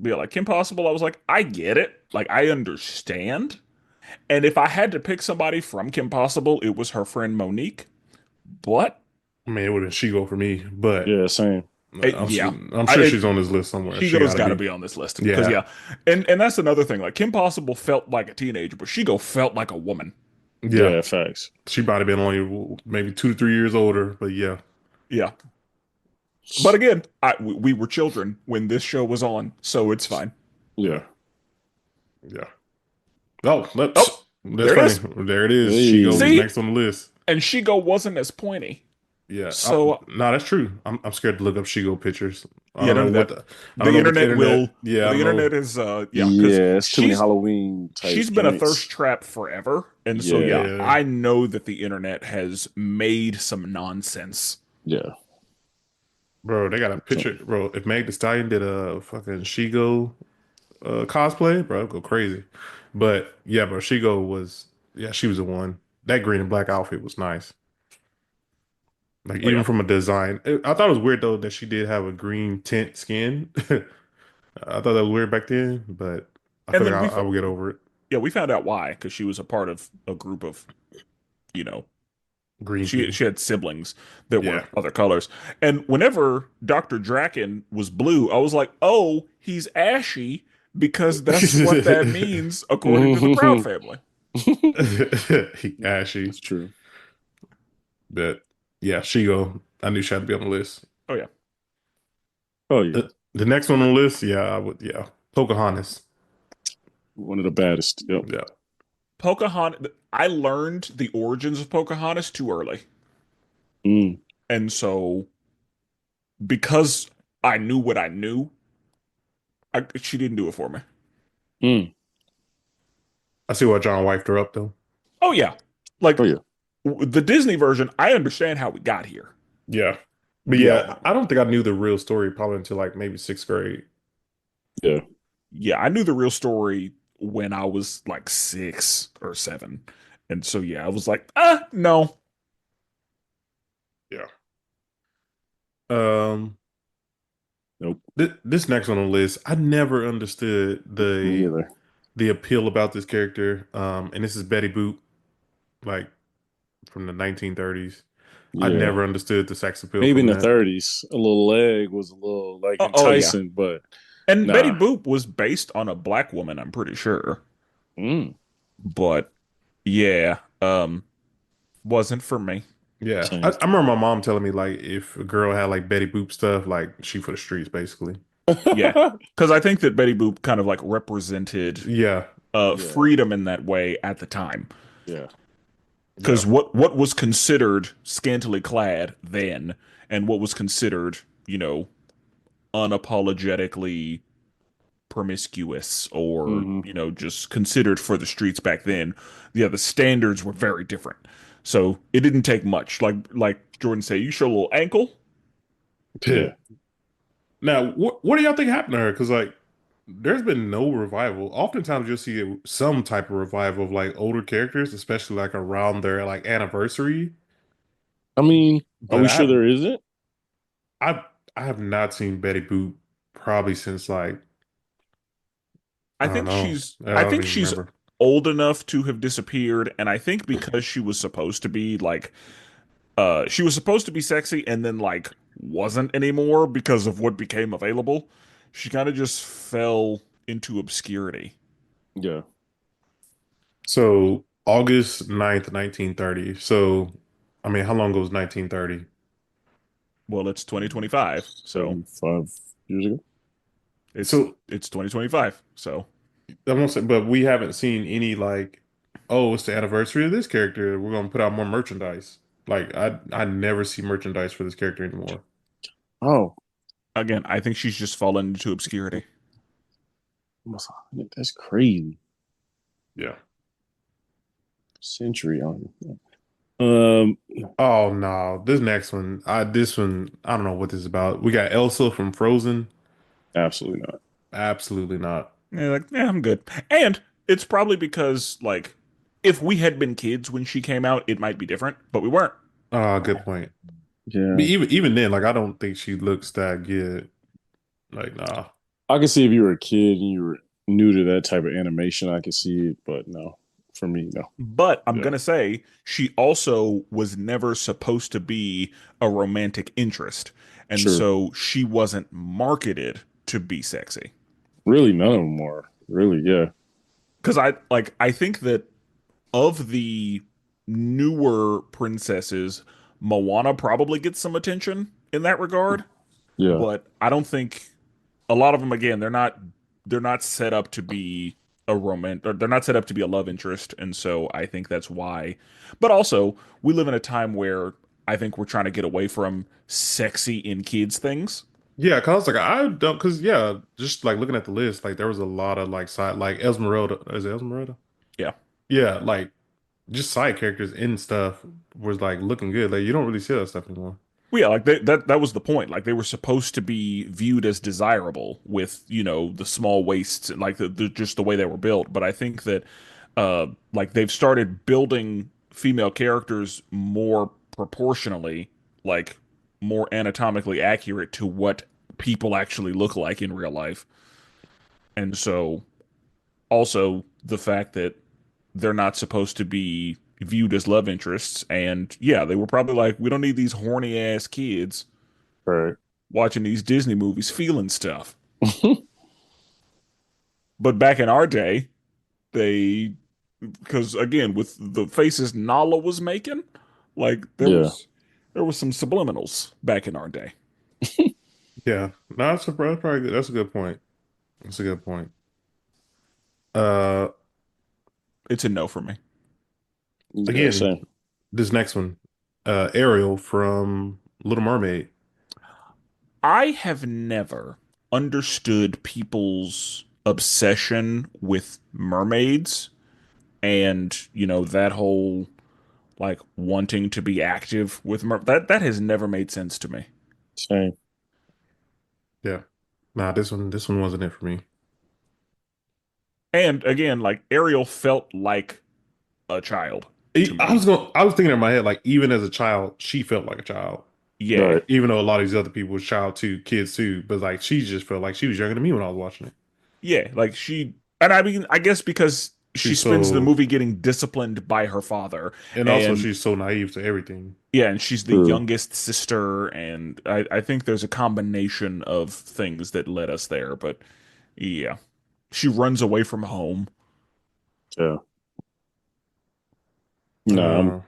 Be like Kim Possible, I was like, I get it. Like I understand. And if I had to pick somebody from Kim Possible, it was her friend Monique. But I mean, it would have been Shigo for me, but Yeah, same. yeah, I'm I sure it, she's on this list somewhere. She Shigo's got to got to be. be on this list because Yeah, yeah, and that's another thing. Like Kim Possible felt like a teenager, but Shigo felt like a woman. yeah. Yeah, facts. She might have been only maybe 2 to 3 years older, but yeah, Yeah, but again, we were children when this show was on, so it's fine. Yeah. yeah. Oh, Oh, that's there it funny. is. There it is. She goes Hey. See, next on the list. and Shigo wasn't as pointy. Yeah. So No, that's true. I'm scared to look up Shigo pictures. I yeah, don't don't know do what that. I don't The know what the internet internet. will. Yeah, I The don't know. internet is yeah, because Yeah, it's too many Halloween type she's been a thirst joints. trap forever, and so yeah, Yeah. Yeah, I know that the internet has made some nonsense. Yeah. bro. They got a So, picture, bro. If Meg Thee Stallion did a fucking Shigo cosplay, bro, I'd go crazy. But yeah, bro, Shigo was yeah, she was the one. That green and black outfit was nice. Like Oh even yeah, from a design, I thought it was weird though that she did have a green tint skin. I thought that was weird back then, but I and feel then like I will get over it. yeah, we found out why because she was a part of a group of you know Green she people. had siblings that were Yeah. other colors, and whenever Dr. Draken was blue, I was like, oh, he's ashy because that's what that means according to the Proud it's family. Ashy. true. But yeah, Shigo. I knew she had to be on the list. Oh yeah, Oh yeah. The next one on the list, yeah, I would yeah. Pocahontas. One of the baddest. Yep. Yeah. Pocahontas. I learned the origins of Pocahontas too early. Mm. And so, because I knew what I knew, she didn't do it for me. Mm. I see why John wifed her up though. Oh, yeah. Like Oh yeah. the Disney version, I understand how we got here. Yeah. But Yeah. yeah, I don't think I knew the real story probably until like maybe sixth grade. Yeah. Yeah. I knew the real story when I was like 6 or 7. And so, yeah, I was like, no. Yeah. Um, Nope. this next one on the list, I never understood Me either. the appeal about this character. And this is Betty Boop, like from the 1930s. I Yeah. never understood the sex appeal Maybe in from the that. 30s, a little leg was a little like Oh yeah. enticing, but And Betty nah. Boop was based on a black woman, I'm pretty sure. Mm, But yeah, wasn't for me. Yeah, I, same. I remember my mom telling me like if a girl had like Betty Boop stuff, like she for the streets basically. Yeah. Because I think that Betty Boop kind of like represented Yeah, Yeah, freedom in that way at the time. yeah. yeah. Because what was considered scantily clad then, and what was considered, unapologetically promiscuous or, Hmm. just considered for the streets back then, yeah, the standards were very different. So it didn't take much. Like Jordan said, you show a little ankle. Yeah. Now, what do y'all think happened to her? Because like, there's been no revival. Oftentimes, you'll see some type of revival of like older characters, especially like around their like anniversary. I mean, are But we sure there isn't? I I have not seen Betty Boop probably since like I I don't think know. she's I I don't think even she's remember. old enough to have disappeared, and I think because she was supposed to be like she was supposed to be sexy and then like wasn't anymore because of what became available. She kind of just fell into obscurity. Yeah. So August 9th, 1930. So I mean, how long ago was 1930? Well, it's 2025, so 75 years ago. it's So it's 2025. So I won't say, but we haven't seen any like, oh, it's the anniversary of this character. We're gonna put out more merchandise. Like I never see merchandise for this character anymore. Oh, again, I think she's just fallen into obscurity. that's crazy. Yeah. Century on. Um, Oh no, this one, I don't know what this is about. We got Elsa from Frozen. Absolutely not. Absolutely not. Yeah, like, yeah, I'm good. And it's probably because like if we had been kids when she came out, it might be different, but we weren't. Good point. But Yeah, even then, like I don't think she looks that good. Like nah. I can see if you were a kid and you were new to that type of animation, I could see it, but no, for me, no. But I'm Yeah, gonna say she also was never supposed to be a romantic interest. And true. so she wasn't marketed to be sexy. Really, none of them are. Really, yeah, Because I think that of the newer princesses, Moana probably gets some attention in that regard, yeah, but I don't think a lot of them again, they're not set up to be a or they're not set up to be a love interest, and so I think that's why. But also, we live in a time where I think we're trying to get away from sexy in kids things. Yeah, cause like I don't, cause yeah, just like looking at the list, like there was a lot of like side, like Esmeralda. Is it Esmeralda? Yeah. Yeah, like just side characters and stuff was like looking good. Like you don't really see that stuff anymore. Well, yeah, like that was the point. Like they were supposed to be viewed as desirable with, the small waists and like just the way they were built. But I think that like they've started building female characters more proportionally, like more anatomically accurate to what people actually look like in real life. And so also the fact that they're not supposed to be viewed as love interests. And yeah, they were probably like, we don't need these horny ass kids right. watching these Disney movies feeling stuff. But back in our day, they because again, with the faces Nala was making, like there Yeah, was there was some subliminals back in our day. Yeah, no, that's probably good. That's a good point. That's a good point. Uh, It's a no for me. yeah, again, same. this next one, Ariel from Little Mermaid. I have never understood people's obsession with mermaids and, that whole like wanting to be active with that has never made sense to me. Same. Yeah, nah, this one wasn't it for me. And again, like Ariel felt like a child to me. I was thinking in my head like even as a child, she felt like a child. Yeah. Right. Even though a lot of these other people was child too, kids too, but like she just felt like she was younger than me when I was watching it. Yeah, like she and I mean, I guess because she She's spends the so, movie getting disciplined by her father, and also and she's so naive to everything. yeah, and she's the True. youngest sister, and I think there's a combination of things that led us there, but yeah, she runs away from home. Yeah. No, I'm Uh,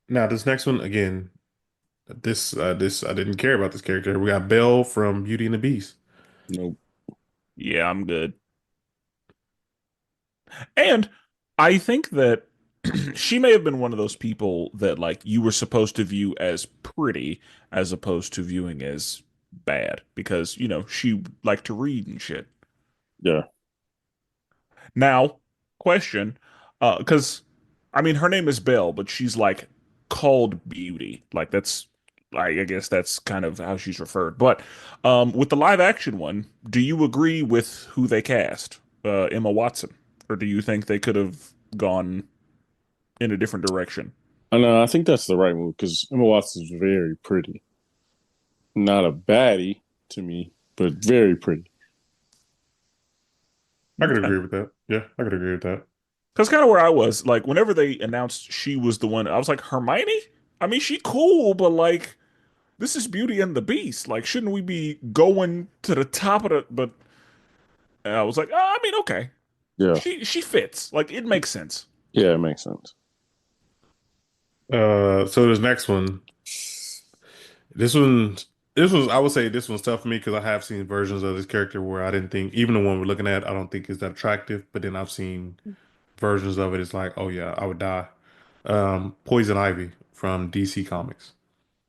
Now this next one again. This I didn't care about this character. We got Belle from Beauty and the Beast. nope. Yeah, I'm good. And I think that she may have been one of those people that like you were supposed to view as pretty as opposed to viewing as bad because, she liked to read and shit. Yeah. Now, question, because I mean her name is Belle, but she's like called Beauty. Like I guess that's kind of how she's referred. But with the live action one, do you agree with who they cast? Emma Watson, or do you think they could have gone in a different direction? I know. I think that's the right move because Emma Watson's very pretty. Not a baddie to me, but very pretty. I could Okay. agree with that. Yeah, I could agree with that. Because kind of where I was, like, whenever they announced she was the one, I was like, Hermione? I mean, she cool, but like, this is Beauty and the Beast. Like, shouldn't we be going to the top of the? But I was like, I mean, okay, Yeah. she fits. Like, it makes sense. Yeah, it makes sense. So this next one, this one, this was I would say this one's tough for me because I have seen versions of this character where I didn't think even the one we're looking at I don't think is that attractive, but then I've seen versions of it. It's like, oh yeah, I would die. Poison Ivy from DC Comics.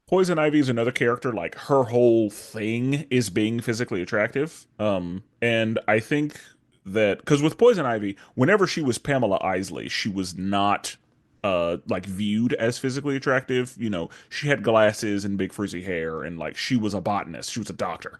Poison Ivy is another character, like her whole thing is being physically attractive. And I think that because with Poison Ivy, whenever she was Pamela Isley, she was not like viewed as physically attractive. She had glasses and big frizzy hair, and like she was a botanist, she was a doctor.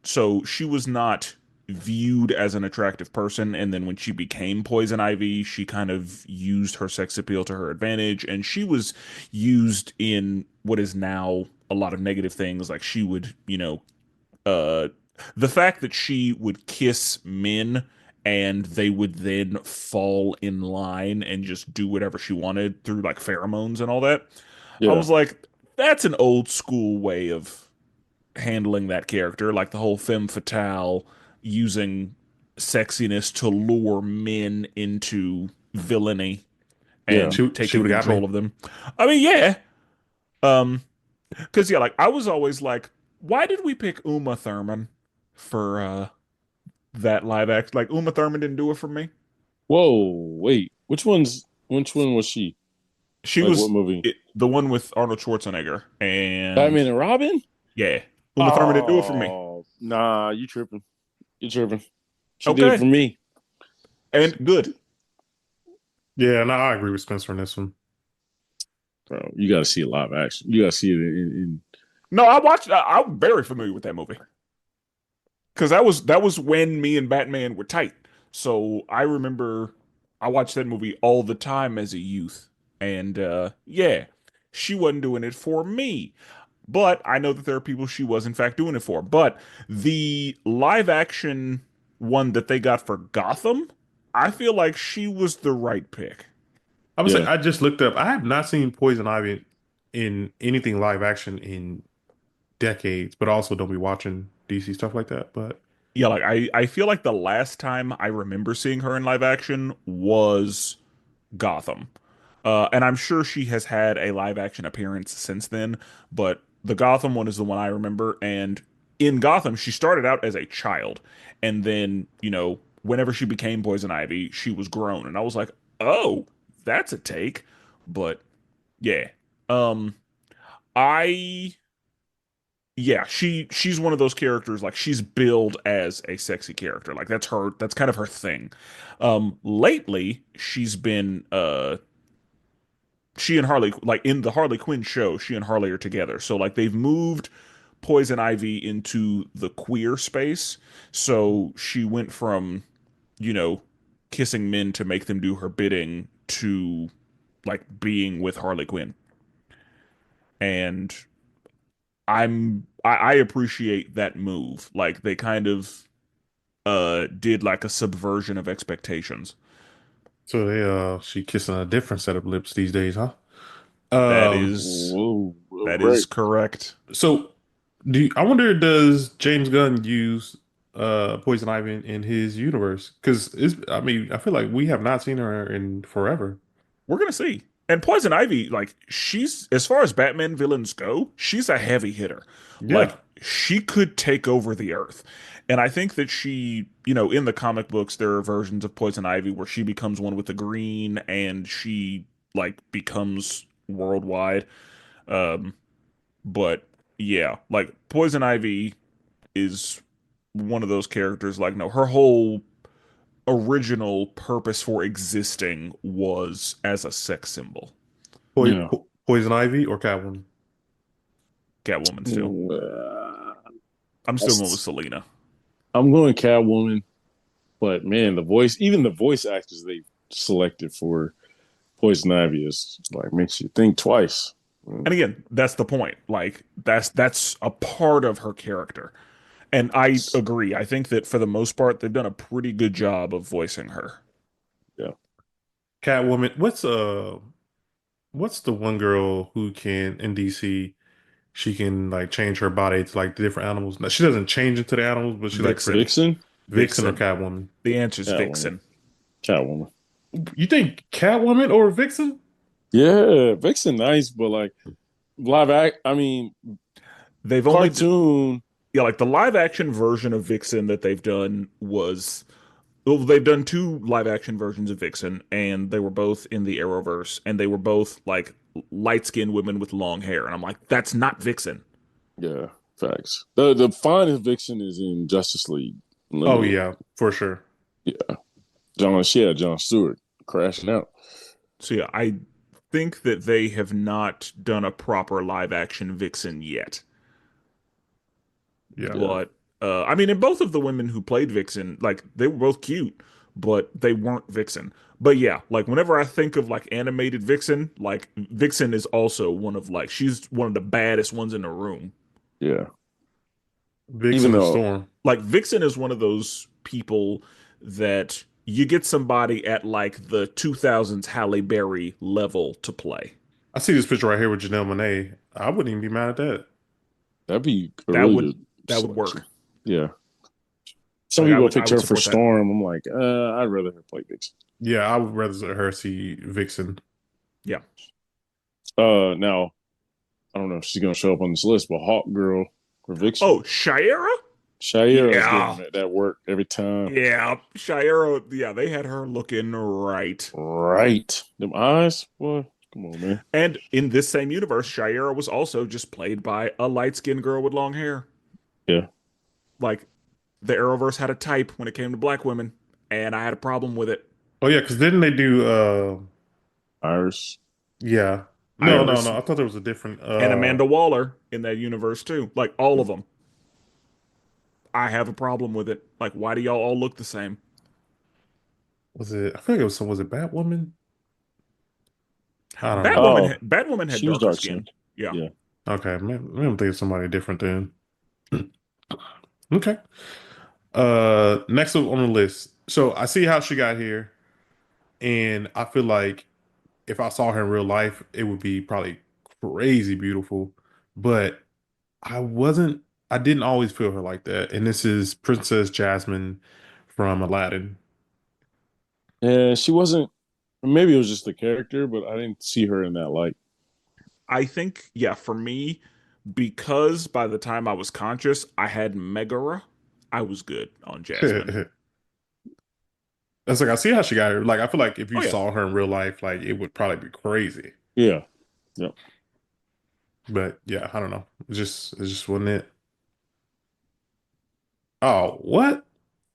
So she was not viewed as an attractive person, and then when she became Poison Ivy, she kind of used her sex appeal to her advantage, and she was used in what is now a lot of negative things. Like she would, uh, the fact that she would kiss men and they would then fall in line and just do whatever she wanted through like pheromones and all that. I Yeah. was like, that's an old school way of handling that character, like the whole femme fatale using sexiness to lure men into villainy Yeah. and She taking would have got control me. of them. I mean, yeah. Because yeah, like I was always like, why did we pick Uma Thurman for that live act? Like Uma Thurman didn't do it for me. Whoa, wait. Which one was she? She Like what was movie? the one with Arnold Schwarzenegger, and Batman and Robin? yeah, Uma Thurman didn't do it for me. Oh, nah, you tripping. You tripping. She did it Okay, for me. and good. Yeah, no, I agree with Spencer on this one. Bro, you gotta see it live action. You gotta see it in No, I watched. I'm very familiar with that movie. Because that was when me and Batman were tight. So I remember I watched that movie all the time as a youth. And yeah, she wasn't doing it for me. But I know that there are people she was in fact doing it for. But the live action one that they got for Gotham, I feel like she was the right pick. I would say yeah. I just looked up. I have not seen Poison Ivy in anything live action in decades, but also don't be watching DC stuff like that. But Yeah, like I feel like the last time I remember seeing her in live action was Gotham. And I'm sure she has had a live action appearance since then, but the Gotham one is the one I remember. And in Gotham, she started out as a child. And then, whenever she became Poison Ivy, she was grown. And I was like, oh, that's a take. But yeah. Um, I yeah, she's one of those characters, like she's billed as a sexy character. Like that's kind of her thing. Lately she's been she and Harley, like in the Harley Quinn show, she and Harley are together. So like they've moved Poison Ivy into the queer space. So she went from, you know, kissing men to make them do her bidding to like being with Harley Quinn. And I appreciate that move. Like they kind of did like a subversion of expectations. So she kissing a different set of lips these days, huh? That Um, is Whoa, that right. is correct. so I wonder, does James Gunn use Poison Ivy in his universe? Because it's, I mean, I feel like we have not seen her in forever. We're gonna see. And Poison Ivy, like she's as far as Batman villains go, she's a heavy hitter. Yeah. Like she could take over the Earth. And I think that she, in the comic books, there are versions of Poison Ivy where she becomes one with the green and she like becomes worldwide. Um, but yeah, like Poison Ivy is one of those characters like no, her whole original purpose for existing was as a sex symbol. Yeah. Poison Ivy or Catwoman? Catwoman still. Uh, I'm still going with that's- Selena. I'm going Catwoman, but man, even the voice actors they selected for Poison Ivy is like makes you think twice. And again, that's the point. Like that's a part of her character. And I agree. I think that for the most part, they've done a pretty good job of voicing her. Yeah. Catwoman. What's the one girl who can in DC? She can like change her body to like the different animals. Now, she doesn't change into the animals, but she like Vixen. Vixen? Vixen or Vixen. Catwoman. The answer's Catwoman. Vixen. Catwoman. You think Catwoman or Vixen? Yeah, Vixen nice, but like I mean, They've only cartoon. Yeah, like the live action version of Vixen that they've done was well, they've done two live action versions of Vixen, and they were both in the Arrowverse, and they were both like light skinned women with long hair. And I'm like, that's not Vixen. Yeah, facts. The finest Vixen is in Justice League Oh Limited. yeah, for sure. Yeah, John Stewart crashing out. So yeah, I think that they have not done a proper live action Vixen yet. Yeah. Yeah, But I mean, in both of the women who played Vixen, like they were both cute, but they weren't Vixen. But yeah, like whenever I think of like animated Vixen, like Vixen is also one of like she's one of the baddest ones in the room. yeah. Even Vixen or though, Storm. Like Vixen is one of those people that you get somebody at like the 2000s Halle Berry level to play. I see this picture right here with Janelle Monáe. I wouldn't even be mad at that. that'd be a That really would good that would selection. work. Yeah. Some Like people I picked would her for support that. Storm. I'm like, I'd rather her play Vixen. Yeah, I would rather her see Vixen. Yeah. Now I don't know if she's gonna show up on this list, but Hawk Girl for Vixen. Oh, Shira? Shira is Yeah. giving that work every time. Yeah, Shira, yeah, they had her looking right. Right. Them eyes, boy. Come on, man. And in this same universe, Shira was also just played by a light-skinned girl with long hair. Yeah. Like the Arrowverse had a type when it came to black women, and I had a problem with it. Oh yeah, because didn't they do Iris. yeah. No, no, Iris no. I thought there was a different and Amanda Waller in that universe too. Like all of them. I have a problem with it. Like, why do y'all all look the same? was it I think it was some was it Batwoman? I don't know. Batwoman had She was darker dark skin. skinned. Yeah. Yeah. Okay, maybe I'm thinking of somebody different then. Okay. Next up on the list. So I see how she got here, and I feel like if I saw her in real life, it would be probably crazy beautiful. But I didn't always feel her like that. And this is Princess Jasmine from Aladdin. Yeah, she wasn't. Maybe it was just the character, but I didn't see her in that light. I think, yeah, for me, because by the time I was conscious, I had Megara, I was good on Jasmine. That's like I see how she got here. Like I feel like if you Oh yeah. saw her in real life, like it would probably be crazy. Yeah. Yep. But yeah, I don't know. It just wasn't it. Oh, what?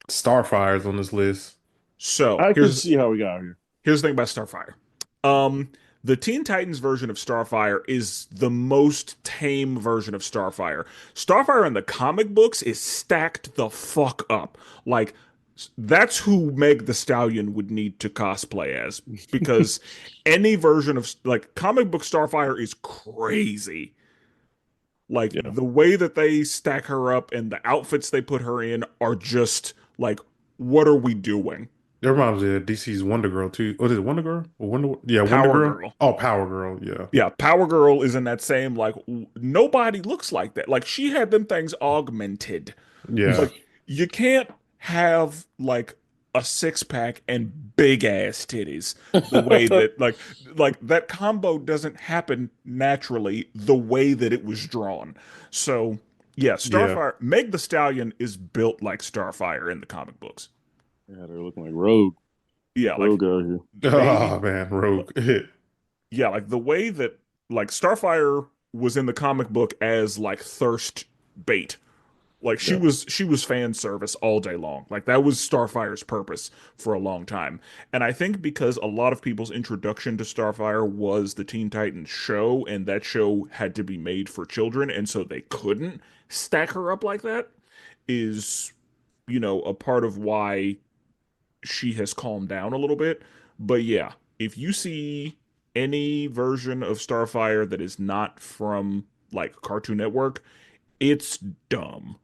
Starfire's on this list. So I could see how we got here. here's the thing about Starfire. Um, the Teen Titans version of Starfire is the most tame version of Starfire. Starfire in the comic books is stacked the fuck up. Like that's who Meg the Stallion would need to cosplay as because any version of like comic book Starfire is crazy. Like Yeah. the way that they stack her up and the outfits they put her in are just Like, what are we doing? That reminds me of DC's Wonder Girl too. What is it, Wonder Girl or Wonder? Yeah, Wonder Power Girl. Girl. Oh, Power Girl. Yeah, Yeah, Power Girl is in that same like nobody looks like that. Like she had them things augmented. yeah, Like you can't have like a six pack and big ass titties the way that like that combo doesn't happen naturally the way that it was drawn. So yeah, yeah. Starfire Meg the Stallion is built like Starfire in the comic books. Yeah, they're looking like Yeah, like Rogue out here. they Oh man, Rogue. yeah, like the way that like Starfire was in the comic book as like thirst bait. Like Yeah. she was fan service all day long. Like that was Starfire's purpose for a long time. And I think because a lot of people's introduction to Starfire was the Teen Titans show, and that show had to be made for children, and so they couldn't stack her up like that, is, you know, a part of why she has calmed down a little bit. But yeah, if you see any version of Starfire that is not from like Cartoon Network, it's dumb.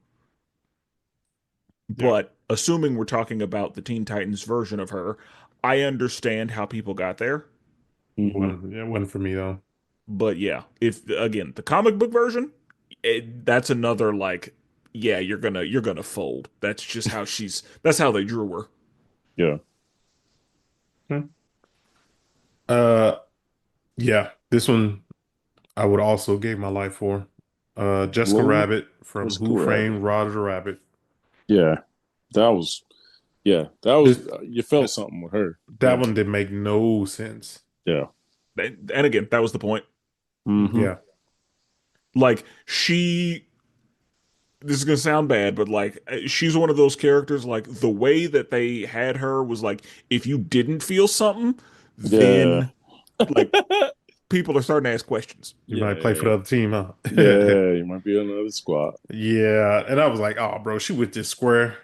Yeah, But assuming we're talking about the Teen Titans version of her, I understand how people got there. Hmm. it wasn't for me though. But yeah, if again, the comic book version, that's another like, yeah, you're gonna fold. That's just how that's how they drew her. Yeah. Hmm. Uh, yeah, this one I would also give my life for. Jessica Lola, Rabbit from what's Who cool rabbit? Framed Roger Rabbit. Yeah. That was that was This you felt something with her. that Yeah. one didn't make no sense. Yeah. And again, that was the point. Hmm. Yeah, Like this is gonna sound bad, but like she's one of those characters. Like the way that they had her was like, if you didn't feel something, Yeah. then like people are starting to ask questions. you might play for Yeah. the other team, huh? Yeah. You might be on another squad. Yeah, and I was like, oh, bro, she with this square.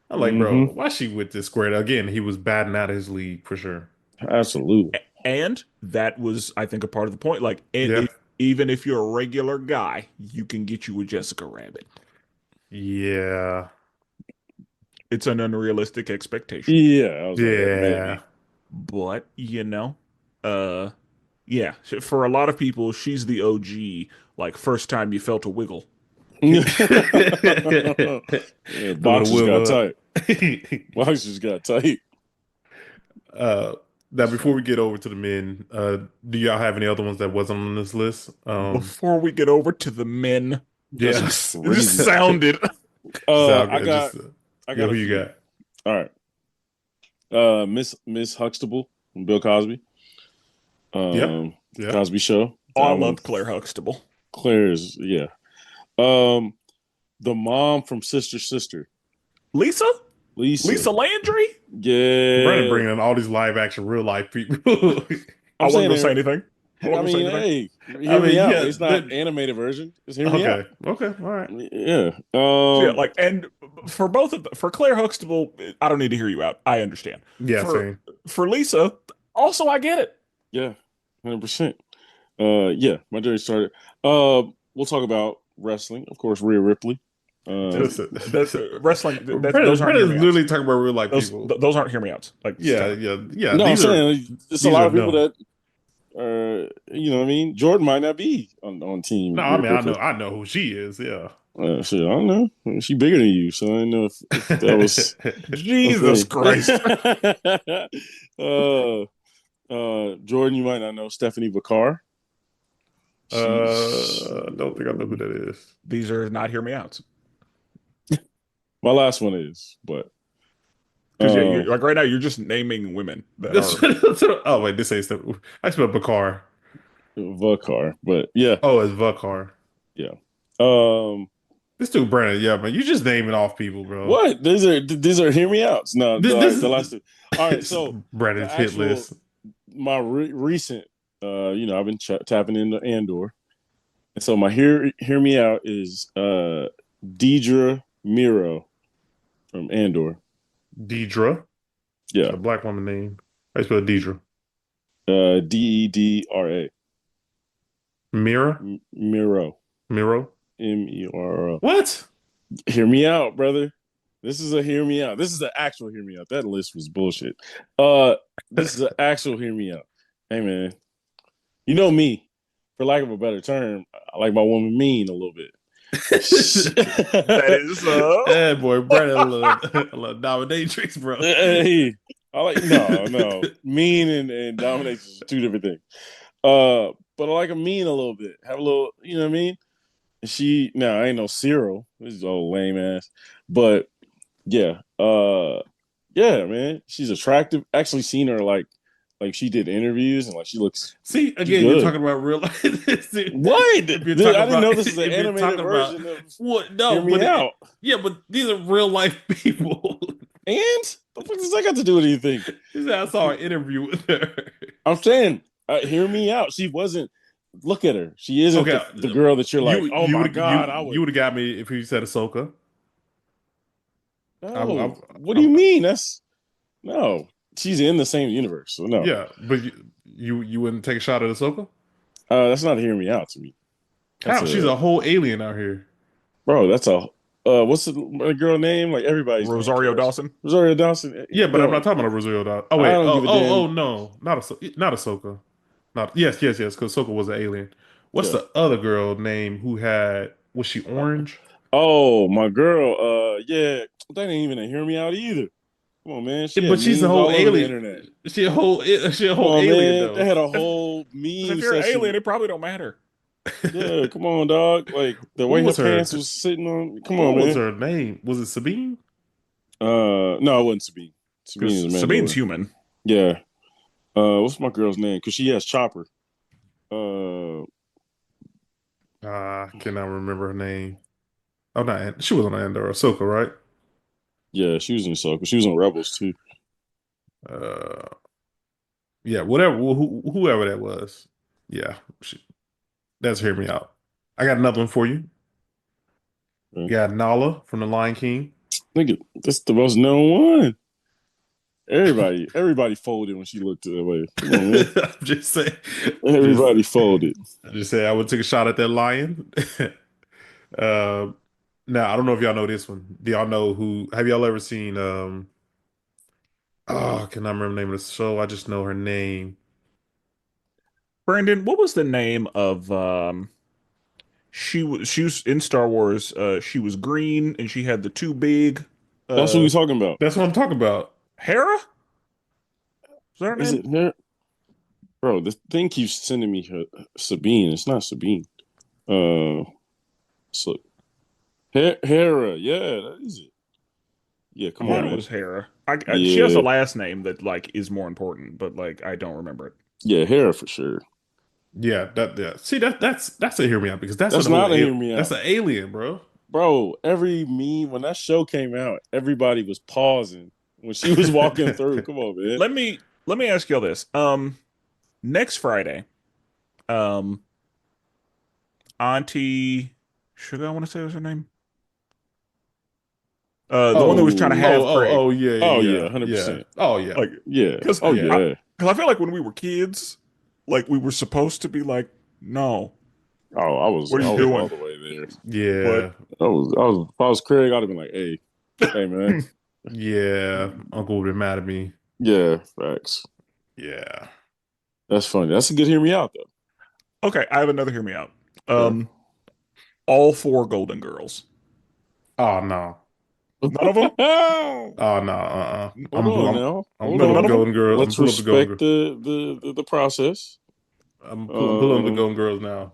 I'm like, bro, Hmm. why she with this square? Again, he was batting out of his league for sure. Absolutely. And that was, I think, a part of the point. Like, Yeah, even if you're a regular guy, you can get you a Jessica Rabbit. yeah, It's an unrealistic expectation, Yeah. I was like, yeah. maybe. but you know, uh, yeah, for a lot of people, she's the OG. Like, first time you felt a wiggle. Yeah, A little boxers got wiggle tight. Boxers got tight. up. Now before we get over to the men, do y'all have any other ones that wasn't on this list? Before we get over to the men, That's Yeah. it just crazy. sounded. Sound I good. got Just I yeah, got a who you few. got? All right. Miss Huxtable from Bill Cosby. Yeah, Um, yeah. Cosby Show. Oh, I That one. loved Claire Huxtable. Claire's, yeah. Um, the mom from Sister, Lisa? Lisa. Lisa Landry? Brandon Yeah. bringing in all these live action, real life people. I I'm wasn't saying gonna say it. anything. I I wasn't gonna say mean, anything. hey, I hear me mean, out. yeah. It's not animated version. Just hear me Okay, out. okay, all right. Yeah. So yeah, like, and for both of for Claire Huxtable, I don't need to hear you out. I understand. Yeah, For same. Lisa, also I get it. Yeah. 100%. Yeah, my journey started. We'll talk about wrestling, of course, Rhea Ripley. That's, that's wrestling. Those aren't hear Brandon's me outs. literally talking about real life people. Those aren't hear me outs. Like Yeah, stop it. yeah, yeah. No, I'm saying it's a These lot are of people no. that you know what I mean? Jordan might not be on No, team I Rhea mean, Ripley. I know who she is. Yeah. Shit, I don't know. She bigger than you, so I don't know if that was a Jesus thing. Christ. Jordan, you might not know Stephanie Vacar. She's Don't think I know who that is. These are not hear me outs. my last one is, but Because yeah, you're, like right now you're just naming women that are. Oh wait, this ain't stuff. I spelled Bakar. Vacar, but yeah, Oh, it's Vakar. yeah. Um, This dude Brandon, yeah, man, you just naming off people, bro. what? These are hear me outs. No, This the last two. All right, is so the Brandon's hit actual list. my recent, you know, I've been tapping into Andor, and so my hear me out is Deidre Miro from Andor. Deidre. Yeah, It's a black woman name. I spell Deidre. Dedra. Mira? Miro. Miro? Mero. What? Hear me out, brother. This is a hear me out. This is an actual hear me out. That list was bullshit. This is an actual hear me out. Hey man, you know me, for lack of a better term, I like my woman mean a little bit. That is Hey, boy, Brandon, a little dominatrix, bro. Hey, I like no mean and domination is two different things. But I like a mean a little bit. Have a little, you know what I mean? And she now I ain't no Cyril. This is old lame ass. But yeah, yeah, man. She's attractive. Actually seen her like she did interviews and like she looks See, she's again, you're good. talking about real life. What? If you're Dude, talking I didn't about, know this is an if you're animated talking about version of what? Hear No, Me but Out. yeah, but these are real life people. And what the fuck does that got to do with anything? He said I saw an interview with her. I'm saying, hear me out. She wasn't. Look at her. She isn't Okay, the girl that you're like. Oh you my would god, I would. you would have got me if you said Ahsoka. No. What do you I'm, mean? That's no. She's in the same universe, so no. yeah, but you wouldn't take a shot at Ahsoka? That's not hear me out to me. That's How? She's a a whole alien out here. bro. That's a what's the girl name? Like everybody's name. Rosario Trash. Dawson. Rosario Dawson. Yeah, but I'm Bro, not talking about Rosario Dawson. Oh I wait. don't give a Oh damn. no, not Ahsoka. Not yes. Because Ahsoka was an alien. What's Yeah. the other girl name who had? Was she orange? Oh, my girl. Yeah, that ain't even a hear me out either. Come on, man. She Yeah, had but she's a memes whole all over the alien. internet. She a Come whole on, alien man. They though. had a If, whole 'cause if meme you're an session. alien, it probably don't matter. Yeah, come on, dog. Like the What way her was her? pants was sitting on. Come on, What was man. her name? Was it Sabine? No, it wasn't Sabine. Sabine is Because a Sabine's Mandalorian. human. Yeah. What's my girl's name? Because she has Chopper. Uh, I cannot remember her name. Oh, not she was on Andor. Ahsoka, right? yeah, she was in Ahsoka. She was on Rebels too. Uh, yeah, whatever, whoever that was. Yeah, that's hear me out. I got another one for you. Yeah. You got Nala from The Lion King. Nigga, that's the most known one. Everybody folded when she looked that way. Come on, man. I'm just saying. Just, Everybody folded. I just say I would take a shot at that lion. uh, now I don't know if y'all know this one. Do y'all know who? Have y'all ever seen? Oh, I cannot remember the name of the show. I just know her name. Brandon, what was the name of she was in Star Wars, she was green and she had the two big That's what uh we talking about. That's what I'm talking about. Hera? Is that her Is name? it her? Bro, this thing keeps sending me Sabine. It's not Sabine. So Hera. Yeah, that is it. Yeah, I come thought on, it man. was Hera. She has a Yeah, last name that like is more important, but like I don't remember it. yeah, Hera for sure. Yeah, that. See, that's a hear me out because that's That's an whole not a hear me that's out, an alien, bro. bro. Every meme when that show came out, everybody was pausing when she was walking through. Come on, man. Let me ask y'all this. Next Friday, um, Auntie Sugar, I want to say was her name. The one that was trying to have Craig. Oh yeah, Yeah, yeah. 100%. Oh yeah, Like, Yeah. because Oh yeah. yeah. I feel like when we were kids, like we were supposed to be like, no, Oh, what are I you was all doing? the way there. But Yeah, If I was Craig, I'd have been like, hey man. yeah. Uncle would be mad at me. Yeah, facts. Yeah. That's funny. That's a good hear me out okay, I have another. Hear me out. though. Um, all four Golden Girls. Oh no. None of them. Hold Oh no. on now. I'm Hold pulling up the None on. of them. Golden Girl. I'm Let's pulling up the Golden respect Girl. the process. I'm pulling up the Um, Golden Girls now.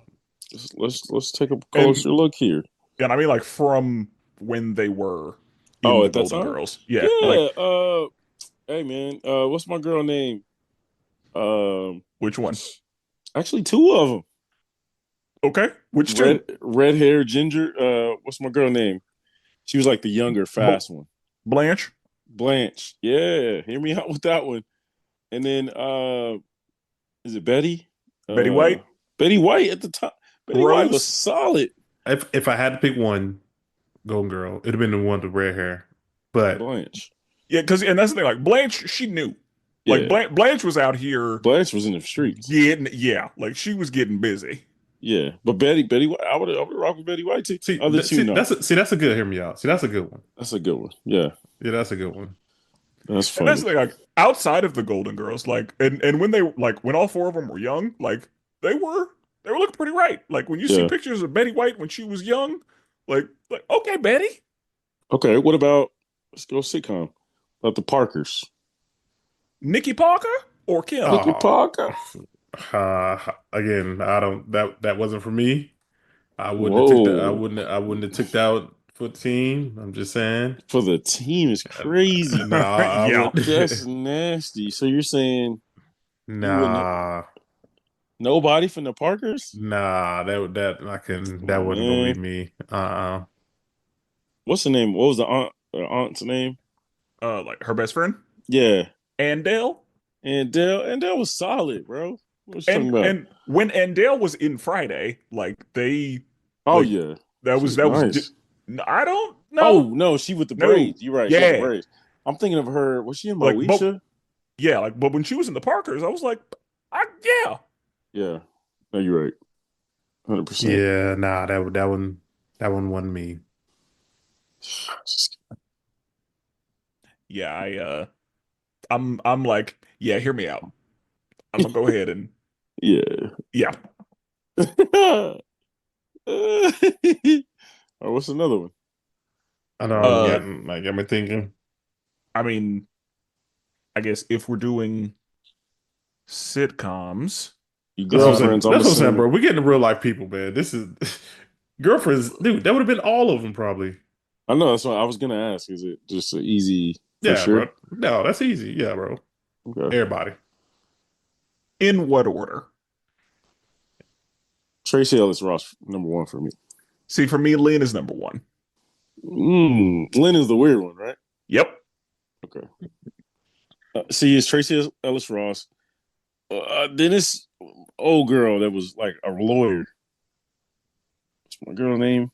let's take a And closer look here. and I mean like from when they were in Oh, the at that Golden time? Girls. Yeah, like Yeah. Hey man. What's my girl name? Um, which one? actually two of them. Okay, which two? Red hair, ginger. What's my girl name? She was like the younger, B- fast one. Blanche, Blanche. Yeah, hear me out with that one. And then is it Betty? Betty Uh White, Betty White at the top. Betty White was Rose. solid. If I had to pick one Golden Girl, it'd have been the one with red hair. But Blanche. Yeah, because and that's the thing. Like Blanche, she knew. Like Yeah. Blanche was out here Blanche was in the streets. getting, yeah, like she was getting busy. Yeah, but Betty White, I would rock with Betty White too. See, Other two, no. that's a good. Hear me out. See, that's a good one. That's a good one. Yeah, Yeah, that's a good one. that's And that's funny. the thing, like outside of the Golden Girls, like and when they like when all four of them were young, like they were they were looking pretty right. Like when you see Yeah. pictures of Betty White when she was young, like okay, Betty, Okay, what about let's go sitcom about the Parkers? Nikki Parker or Kim. Nikki Oh, Parker. again, I don't that wasn't for me. I wouldn't have took that. Whoa, I wouldn't have took that out for the team. I'm just saying. for the team is crazy. Nah, I Yeah. would. That's nasty. So you're saying you wouldn't Nah, nobody from the Parkers? nah. Come that on, wasn't gonna be man. me. What's the name? What was the aunt's name? Like her best friend, Yeah, Andale. And Dale was solid, bro. What was you talking about? And when Andale was in Friday, Oh like yeah, that she was was nice. I don't Oh know. no, she with the No. braids. You're right. She had the Yeah. braids. I'm thinking of her. Was she in Like but Moesha? yeah, but when she was in the Parkers, I was like, yeah. Yeah. No, you're right. 100%. Yeah, nah. That one wasn't me. Yeah, I'm like, yeah, hear me out. I'm gonna go ahead and Yeah. yeah. Oh, what's another one? I know you Uh got me thinking. I mean, I guess if we're doing sitcoms, You uh girlfriends, I'm That's what I'm saying, assuming. bro. We're getting real life people, man. This is girlfriends, dude. That would have been all of them, probably. I know that's what I was gonna ask. Is it just an easy for Yeah, bro. sure? No, that's easy. Yeah, bro. Okay. Everybody. in what order? Tracy Ellis Ross, number one for me. See, for me, Lynn is number one. Lynn is the weird one, right? Yep. Okay. See, it's Tracy Ellis Ross. Then it's old girl that was like a lawyer. What's my girl name?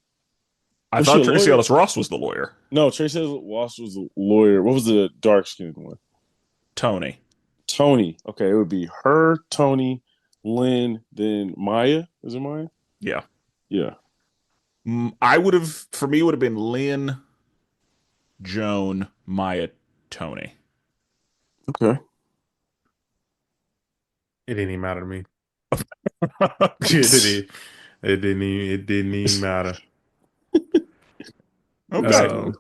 I Was she thought a Tracy lawyer? Ellis Ross was the lawyer. No, Tracy Ellis Ross was the lawyer. What was the dark skinned one? Tony. Tony. Okay, it would be her, Tony, Lynn, then Maya. Is it Maya? Yeah. Yeah. I would have, for me, it would have been Lynn, Joan, Maya, Tony. Okay. It didn't even matter to me. It didn't even matter. Okay. Basically. Um,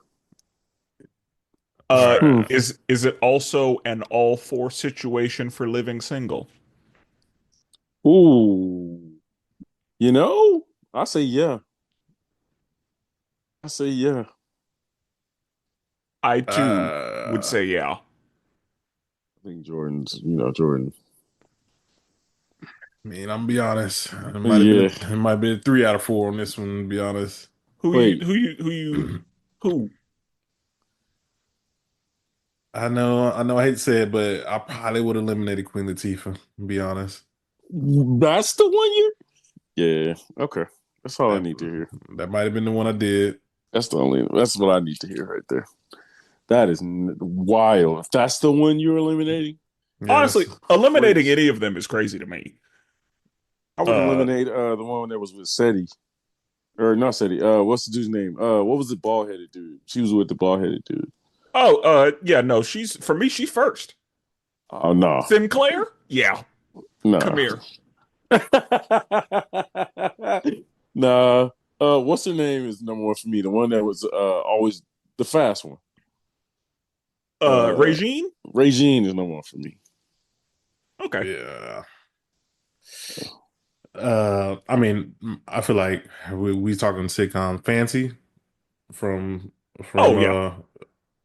all right. Is it also an all four situation for living single? Ooh. You know, I say yeah. I say yeah. I too would Uh, say yeah. I think Jordan. I mean, I'm gonna be honest. Yeah. It might have been a 3 out of 4 on this one, to be honest. Wait. Who? I know I hate to say it, but I probably would have eliminated Queen Latifah, to be honest. That's the one you. Yeah. Okay. That's all I That need to hear. that might have been the one I did. That's what I need to hear right there. That is wild. If that's the one you're eliminating, Yeah, Honestly, that's eliminating crazy. any of them is crazy to me. I would Uh eliminate the one that was with Seti. Or not Seti. What's the dude's name? What was the bald headed dude? She was with the bald headed dude. yeah, no, she's for me, she's first. Oh no. Sinclair? Yeah. Come No. here. Nah. What's her name is number one for me. The one that was always the fast one. Uh Regine? Regine is number one for me. Okay. yeah. I mean, I feel like we talking sitcom Fancy from Oh from yeah.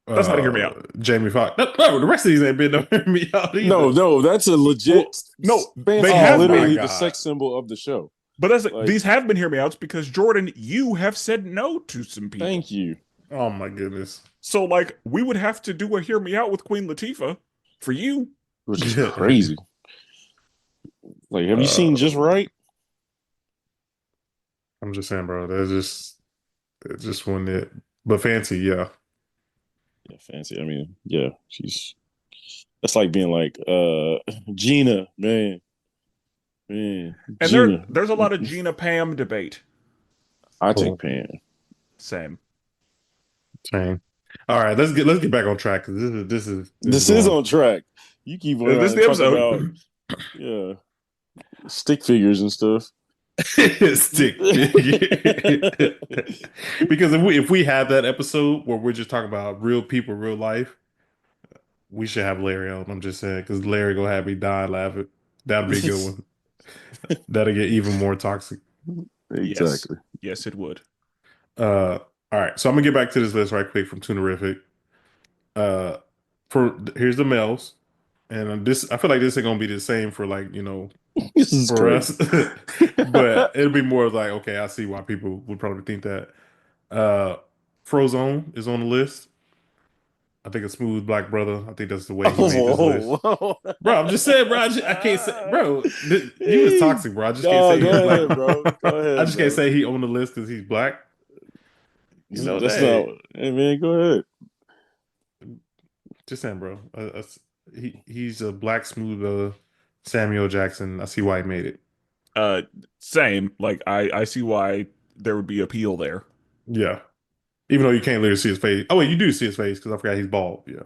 That's how to hear me out. Jamie Foxx. No, the rest of these ain't been no hear me out either. No, that's a legit Well, no, they Fancy is Oh have my literally been. the God. sex symbol of the show. But that's like, Like, these have been hear me outs because Jordan, you have said no to some people. thank you. Oh my goodness. So like we would have to do a hear me out with Queen Latifah for you. Which is crazy. Like, have you seen uh, Just Right? I'm just saying, bro. It's just one that. But Fancy, yeah. Yeah, Fancy. I mean, yeah, she's that's like being like Gina, man. Man, And Gina. there's a lot of Gina Pam debate. I take Oh, Pan. Same. dang. All right, let's get back on track because this is This is going. on track. You keep This is around the talking episode. about yeah stick figures and stuff. Stick figure. Because if we have that episode where we're just talking about real people, real life, we should have Larry on. I'm just saying because Larry gonna have me die laughing. That'd be a good one. That'll get even more toxic. Yes. Exactly. Yes, it would. All right, so I'm gonna get back to this list right quick from Tunerific. Uh, for here's the males, and this I feel like this is gonna be the same for like This is for crazy. us, but it'll be more of like okay, I see why people would probably think that. Uh, Frozone is on the list. I think a smooth black brother. I think that's the way he made this list. Oh, whoa. Bro, I'm just saying, bro. I can't say, bro. You was toxic, bro. I just can't No, say he was go black. ahead, bro. Go I ahead, just can't bro. say he on the list because he's black. That's not. Hey, Hey, man, go ahead. just saying, bro. He's a black smooth Samuel Jackson. I see why he made it. Uh, Same. Like I see why there would be appeal there. Yeah, even though you can't literally see his face. Oh wait, you do see his face because I forgot he's bald. Yeah,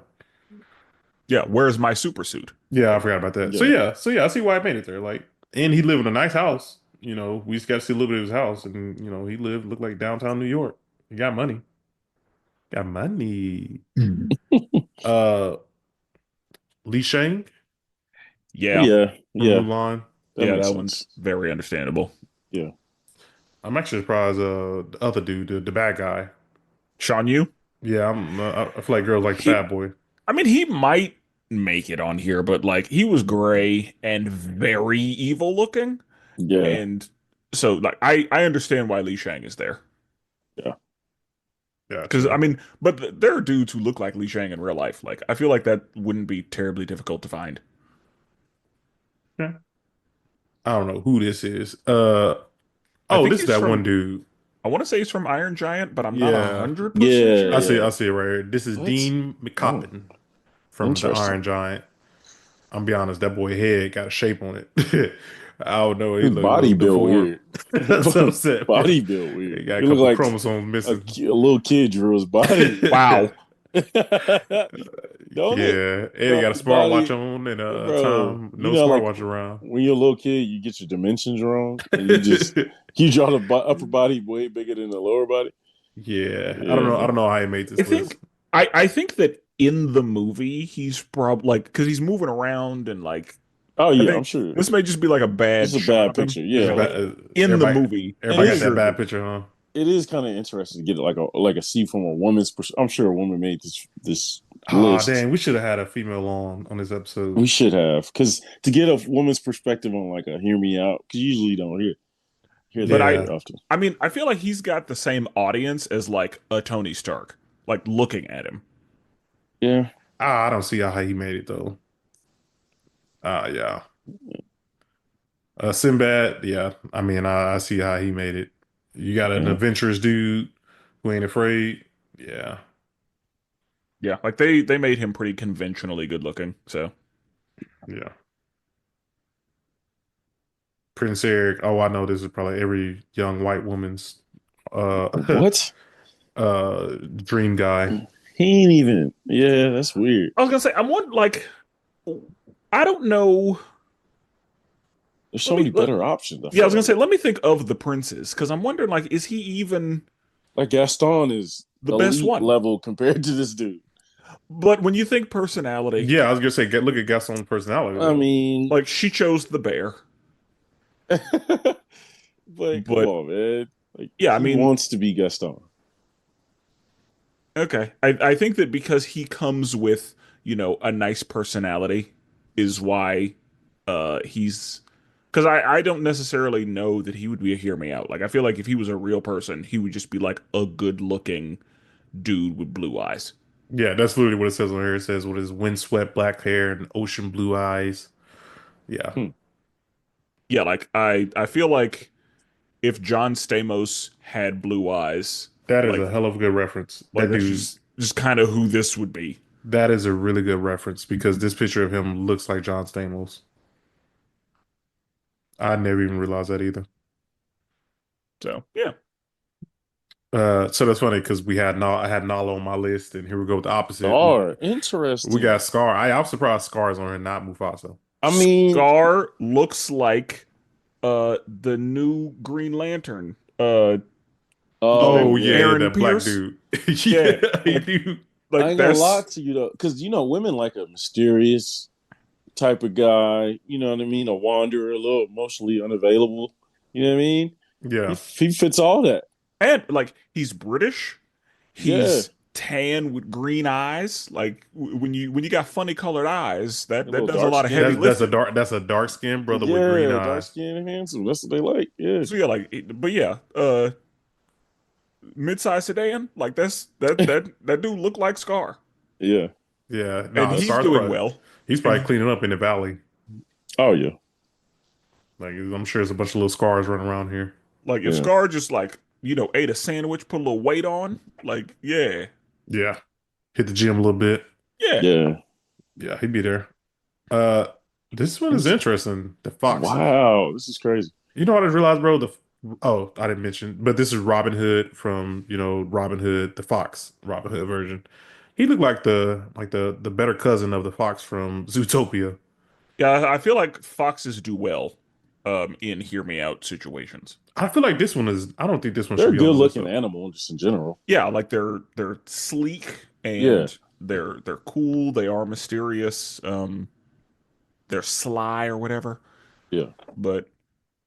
Yeah. Where's my super suit? yeah, I forgot about that. Yeah. So yeah, I see why I made it there. Like, and he lived in a nice house. We just got to see a little bit of his house, and he looked like downtown New York. He got money. Got money. Uh, Lee Shang Yeah. Yeah, from yeah, Mulan. that Yeah. makes That one's sense. very understandable. Yeah. I'm actually surprised. The other dude, the bad guy. Sean Yu. Yeah, I feel like girls like the He. bad boy. I mean, he might make it on here, but like he was gray and very evil looking, Yeah, and so like I understand why Li Shang is there. yeah. Because I Gotcha. mean, but there are dudes who look like Li Shang in real life. Like I feel like that wouldn't be terribly difficult to find. Yeah. I don't know who this is. I Oh, think this is he's that one from. dude. I want to say he's from Iron Giant, but I'm not a Yeah, hundred percent Yeah, I sure. see. yeah. I see it right here. This is What? Dean Oh, McCoppin from the Iron interesting. Giant. I'm be honest, that boy head got a shape on it. I don't know. He His look a body little built deformed. weird. That's what I'm saying, bro. Body built weird. He got a He looked couple like chromosomes missing. a little kid drew his body. Wow. Don't it? Yeah, and he Bro, got a his smartwatch body, on and bro. time. You No know, like smartwatch around. when you're a little kid, you get your dimensions wrong, and you draw the upper body way bigger than the lower body. Yeah, I don't Yeah, know. I man. don't know how he made I this list. think I think that in the movie he's probably like because he's moving around and like Oh I yeah, I'm think sure. this may just be like a This bad is a shot bad of him. picture. It's Yeah, Yeah, bad. like in the movie, and Everybody I'm got that sure bad that picture, huh? it is kind of interesting to get like a see from a woman's perspective. I'm sure a woman made this Ah, list. dang, we should have had a female on this episode. We should have because to get a woman's perspective on like a hear me out because you usually don't hear but that I very often. I mean I feel like he's got the same audience as like a Tony Stark, like looking at him. Yeah, I don't see how he made it though. Yeah. Sinbad, yeah. I mean, I see how he made it. You got an yeah. adventurous dude who ain't afraid. Yeah, Yeah, like they made him pretty conventionally good looking. So yeah. Prince Eric. Oh, I know this is probably every young white woman's uh What? dream guy. He ain't even. Yeah, that's weird. I was gonna say I'm one like I don't know. There's Let so me many let, better options. I yeah, I feel was gonna like say let me think of the princes because I'm wondering like is he even Gaston is the best elite one? level compared to this dude. But when you think personality, Yeah, I was gonna say, look at Gaston's personality I though. mean, like she chose the bear. but come But on, man. Like yeah, I he mean, wants to be Gaston. okay. I think that because he comes with, a nice personality is why he's because I don't necessarily know that he would be a hear me out. Like I feel like if he was a real person, he would just be like a good looking dude with blue eyes. Yeah, that's literally what it says on here. It says with his windswept black hair and ocean blue eyes. Yeah, Hmm. Yeah, like I feel like if John Stamos had blue eyes, that is a like hell of a good reference. like That that's dude, just kind of who this would be. that is a really good reference because this picture of him looks like John Stamos. I never even realized that either. So yeah. So that's funny because I had Nala on my list, and here we go with the opposite. Star, We interesting. got Scar. I'm surprised Scar's on here, not Mufasa. I mean, Scar looks like the new Green Lantern. What's his name? Oh oh yeah. yeah, Aaron that black Pierce. dude. Yeah, Yeah, he like do. I like ain't gonna lie that's to you though, because women like a mysterious type of guy. You know what I mean? A wanderer, a little emotionally unavailable. You know what I mean? Yeah, He fits all that. and like he's British. Yeah, He's tan with green eyes. Like when you got funny colored eyes, a that little does a dark lot of heavy skin. lifting. that's a dark skinned brother with green Yeah, dark eyes. skin and handsome. That's what they like. Yeah, So yeah, but yeah, mid-size sedan, like that dude looked like Scar, yeah. Yeah, and nah, he's Scar's doing probably well. he's probably And cleaning up in the valley. Oh yeah, Like I'm sure there's a bunch of little scars running around here. like if yeah, Scar just like ate a sandwich, put a little weight on, like yeah, Yeah, hit the gym a little bit. yeah, yeah. Yeah, he'd be there. Uh, this one is It's, interesting. The fox. wow, this is crazy. You know what I just realized, bro? Oh, I didn't mention, but this is Robin Hood from Robin Hood, the fox Robin Hood version. He looked like the better cousin of the fox from Zootopia. yeah. I feel like foxes do well, in hear me out situations. I feel like this one is. I don't think this one They're should a be on good the list looking though. animal, just in general. Yeah, like they're sleek Yeah, and they're cool. They are mysterious. They're sly or whatever. yeah. But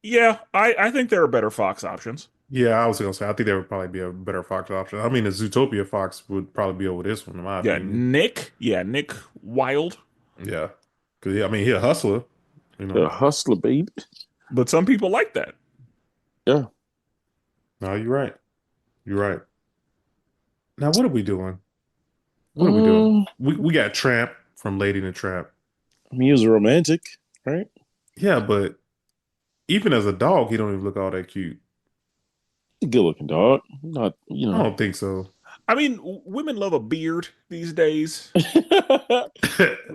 yeah, I think there are better fox options. Yeah, I was gonna say I think there would probably be a better fox option. I mean, the Zootopia fox would probably be over this one, in my Yeah, opinion. Nick Wild. Yeah, because I mean, he a hustler. You know. The hustler, baby. But some people like that. Yeah. No, you're right. You're right. Now, what are we doing? What are we doing? Mm, We got Tramp from Lady and the Tramp. I mean, he was romantic, right? Yeah, but even as a dog, he don't even look all that cute. A good looking dog. Not, I don't think so. I mean, women love a beard these days,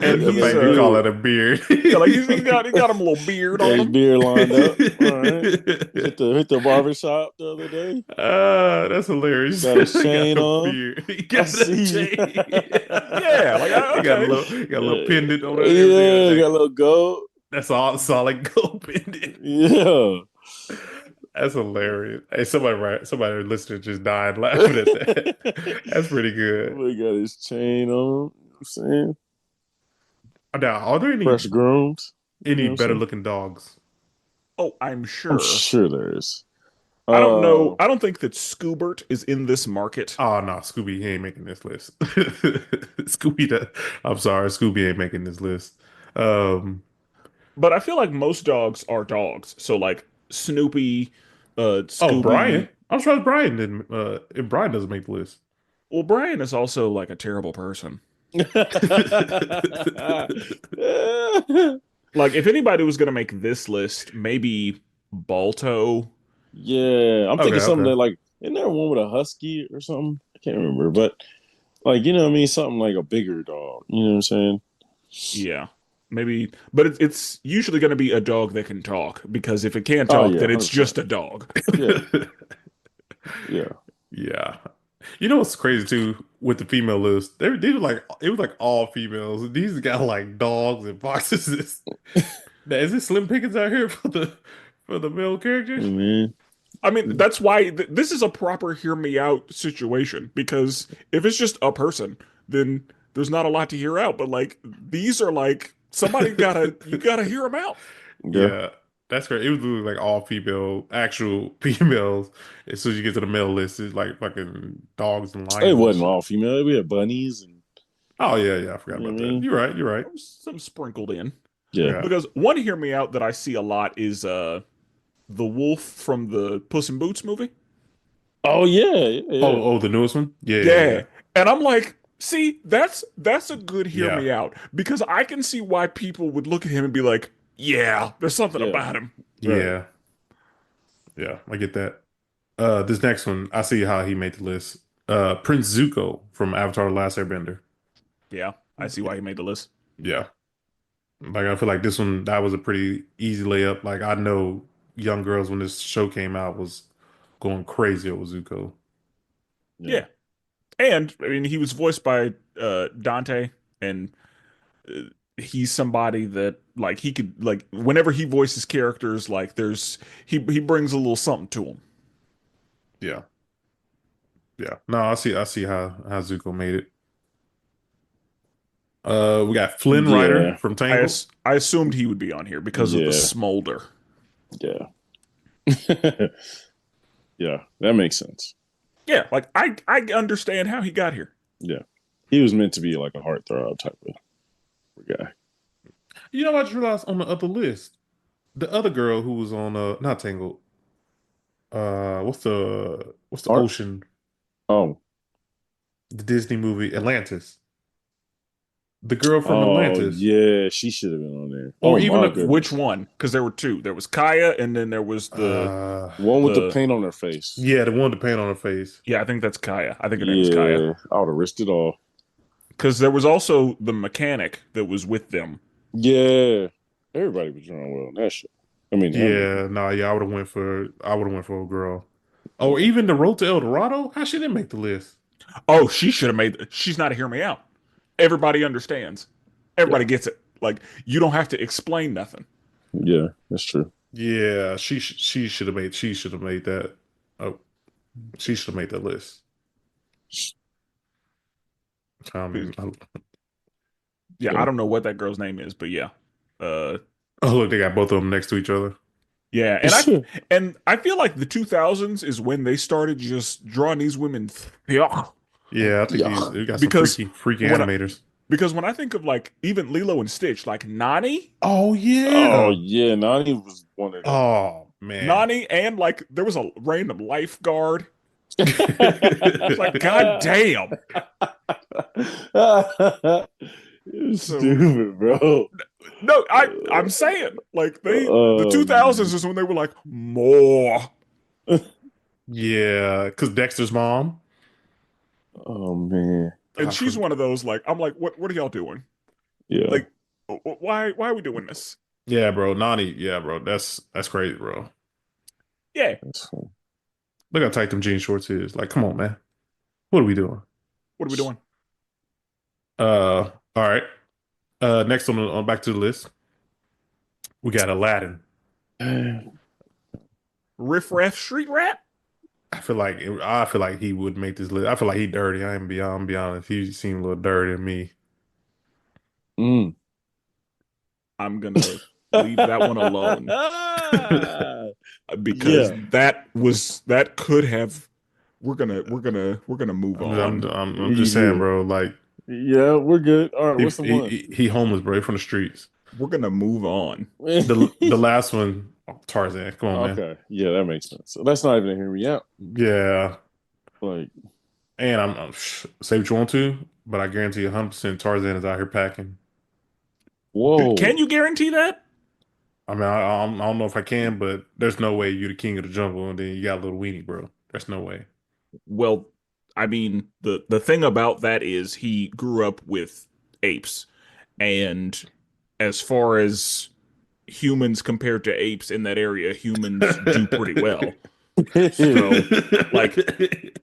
and The he's fact you call it a beard. yeah, like he's got him a little beard Got on his him. beard lined up. All right. Hit the barber shop the other day. That's hilarious. Got his He got chain a on. beard. He I got a see. chain. Yeah, like He got okay, a little pendant on it and everything like Yeah, got that. a little gold. That's all solid gold pendant. Yeah. That's hilarious. Hey, somebody listening just died laughing at that. That's pretty good. Boy got his chain on. You know what I'm saying? Now, are there Fresh groomed. You know what I'm better saying? looking dogs? oh, I'm I'm sure. sure there is. I don't Uh, know. I don't think that Scoobert is in this market, Oh no, Scooby he ain't making this list. Scooby, I'm sorry, Scooby ain't making this list. Um, but I feel like most dogs are dogs. So like Snoopy, oh Brian, Scooby. I'm surprised Brian didn't. If Brian doesn't make the list. Well, Brian is also like a terrible person. Like if anybody was gonna make this list, maybe Balto. Yeah, I'm Okay, thinking something okay. that like, isn't there one with a husky or something? I can't remember, but like, you know what I mean? Something like a bigger dog. You know what I'm saying? Yeah, maybe, but it's usually gonna be a dog that can talk because if it can't Oh talk, yeah, then it's 100%. just a dog. Yeah, yeah, Yeah. You know what's crazy too with the female list? They were like it was like all females. These got like dogs and foxes. Now, is it Slim Pickens out here for the male characters? hey, man. I mean, that's why this is a proper hear me out situation because if it's just a person, then there's not a lot to hear out. But like these are like you gotta hear them out. Yeah, Yeah, that's great. It was literally like all female, actual females. As soon as you get to the male list, it's like fucking dogs and it lions and wasn't shit. all female. We had bunnies and Oh yeah, yeah, I forgot you know about what I that. mean. You're right. You're right. Some sprinkled in Yeah. Yeah. because one hear me out that I see a lot is the wolf from the Puss in Boots movie. Oh yeah, yeah, yeah, Oh, the newest one. Yeah, yeah, yeah, Yeah. And I'm like, see, that's a good hear yeah, me out because I can see why people would look at him and be like, yeah, there's something yeah. about him. Right. yeah, yeah. I get that. This next one, I see how he made the list. Prince Zuko from Avatar: The Last Airbender. Yeah, I see why he made the list. Yeah, Like I feel like this one that was a pretty easy layup. Like I know young girls when this show came out was going crazy over Zuko. Yeah. Yeah. And I mean, he was voiced by Dante, and uh, he's somebody that like he could like whenever he voices characters, like there's he brings a little something to him. Yeah, yeah. No, I see how Zuko made it. We got Flynn Rider Yeah. from Tangled. I assumed he would be on here because of the Yeah. smolder. Yeah. Yeah. That makes sense. Yeah, like I understand how he got here. Yeah. He was meant to be like a heartthrob type of guy. You know what I just realized on the other list? The other girl who was on not Tangled. What's the Art. ocean? Oh. The Disney movie Atlantis. The girl from Oh Atlantis. yeah. She should have been on there. Or Oh even my Which goodness. one? Because there were two. There was Kaya, and then there was uh One with the the paint on her face. yeah, the one with the paint on her face. yeah, I think that's Kaya. I think her name was Kaya. Yeah. I would have risked it all. Because there was also the mechanic that was with them. Yeah. Everybody was doing well on that shit. I mean, that movie. Yeah, nah, yeah, I would have went for a girl. Or even the Road to El Dorado. How she didn't make the list? Oh, she should have made. She's not a hear me out. Everybody understands. Everybody Yeah. gets it. Like you don't have to explain nothing. Yeah. That's true. Yeah, she should have made that. Oh, she should have made that list. I, Yeah, I Yeah. don't know what that girl's name is, but yeah, uh, oh look, they got both of them next to each other. yeah, and I feel like the 2000s is when they started just drawing these women. Yeah, Yeah, I think Yeah. we got some because freaky when I, animators. because when I think of like even Lilo and Stitch, like Oh Oh yeah. yeah. Nani was one of them. Oh man. Nani, and like there was a random lifeguard. It's like, God damn. You're So stupid, bro. no, I'm saying like the Um, 2000s is when they were like more, Yeah, because Dexter's mom. oh man. and I she's for, one of those like I'm like what are y'all doing? Yeah. Like why are we doing this? yeah, bro. Nani. Yeah, bro. That's crazy, bro. Yeah, That's fun. Look how tight them jean shorts is. Like, come on, man. What are we doing? what are we doing? All right. Next on back to the list, we got Aladdin. Riff Raff Street Rat? I feel like he would make this list. I feel like he dirty. I'm be honest. He seemed a little dirty to me. Mm. I'm gonna leave that one alone because Yeah. that could have we're gonna move on. I'm just saying, Yeah. bro. Like Yeah, we're good. All right, he what's the one? he homeless, bro. He from the streets. We're gonna move on. The last one, Tarzan. Come on, man. Okay. Yeah, that makes sense. So that's not even a hear me out. Yeah, Like, and I'm say what you want to, but I guarantee 100% Tarzan is out here packing. Can whoa. you guarantee that? I mean, I don't know if I can, but there's no way you're the king of the jungle and then you got a little weenie, bro. There's no way. Well, I mean, the thing about that is he grew up with apes, and as far as humans compared to apes in that area, humans do pretty well. So, like,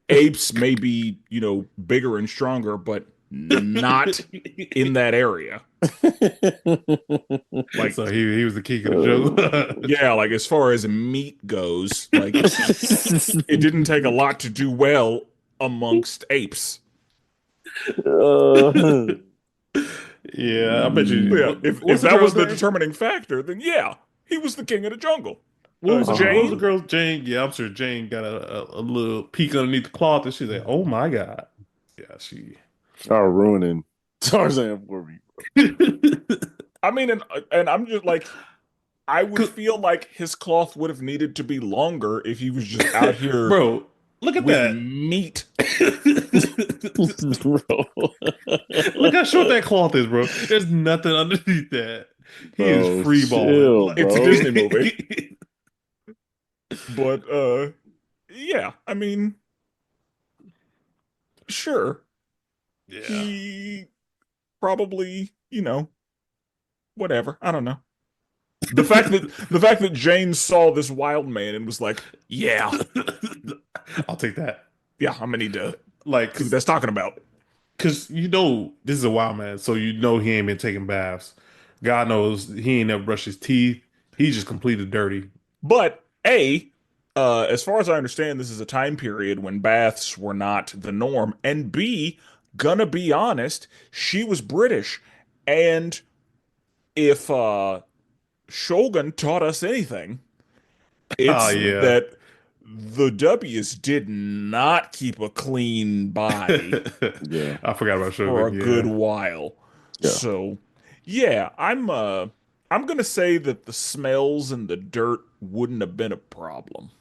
apes may be, bigger and stronger, but not in that area. Like, So he was the king of the jungle. yeah, like as far as meat goes, like it didn't take a lot to do well amongst apes. Uh, Yeah, I bet you. Yeah, if What's the that girl's was the name? determining factor, then yeah, he was the king of the jungle. What was the Jane, girl's Jane? Yeah, I'm sure Jane got a little peek underneath the cloth, and she's like, "Oh my god." Yeah, she. are ruining Tarzan for me. I mean, and I'm just like, I would 'Cause- feel like his cloth would have needed to be longer if he was just out here Bro, look at with that. meat. Bro. Look how short that cloth is, bro. There's nothing underneath that. He is Bro, free balling. chill, Like, It's a bro. Disney movie. But yeah, I mean, sure. yeah. He probably, whatever. I don't know. The fact that Jane saw this wild man and was like, "Yeah, I'll take that. yeah, I'm gonna need to Like, see what that's talking about." cause you know this is a wild man, so you know he ain't been taking baths. God knows he ain't never brushed his teeth. He just completely dirty. But as far as I understand, this is a time period when baths were not the norm. And B, gonna be honest, she was British, and if Shogun taught us anything, Oh it's yeah. that the W's did not keep a clean body Yeah, I forgot about for a Shogun. good Yeah. while. yeah, So, yeah, I'm gonna say that the smells and the dirt wouldn't have been a problem.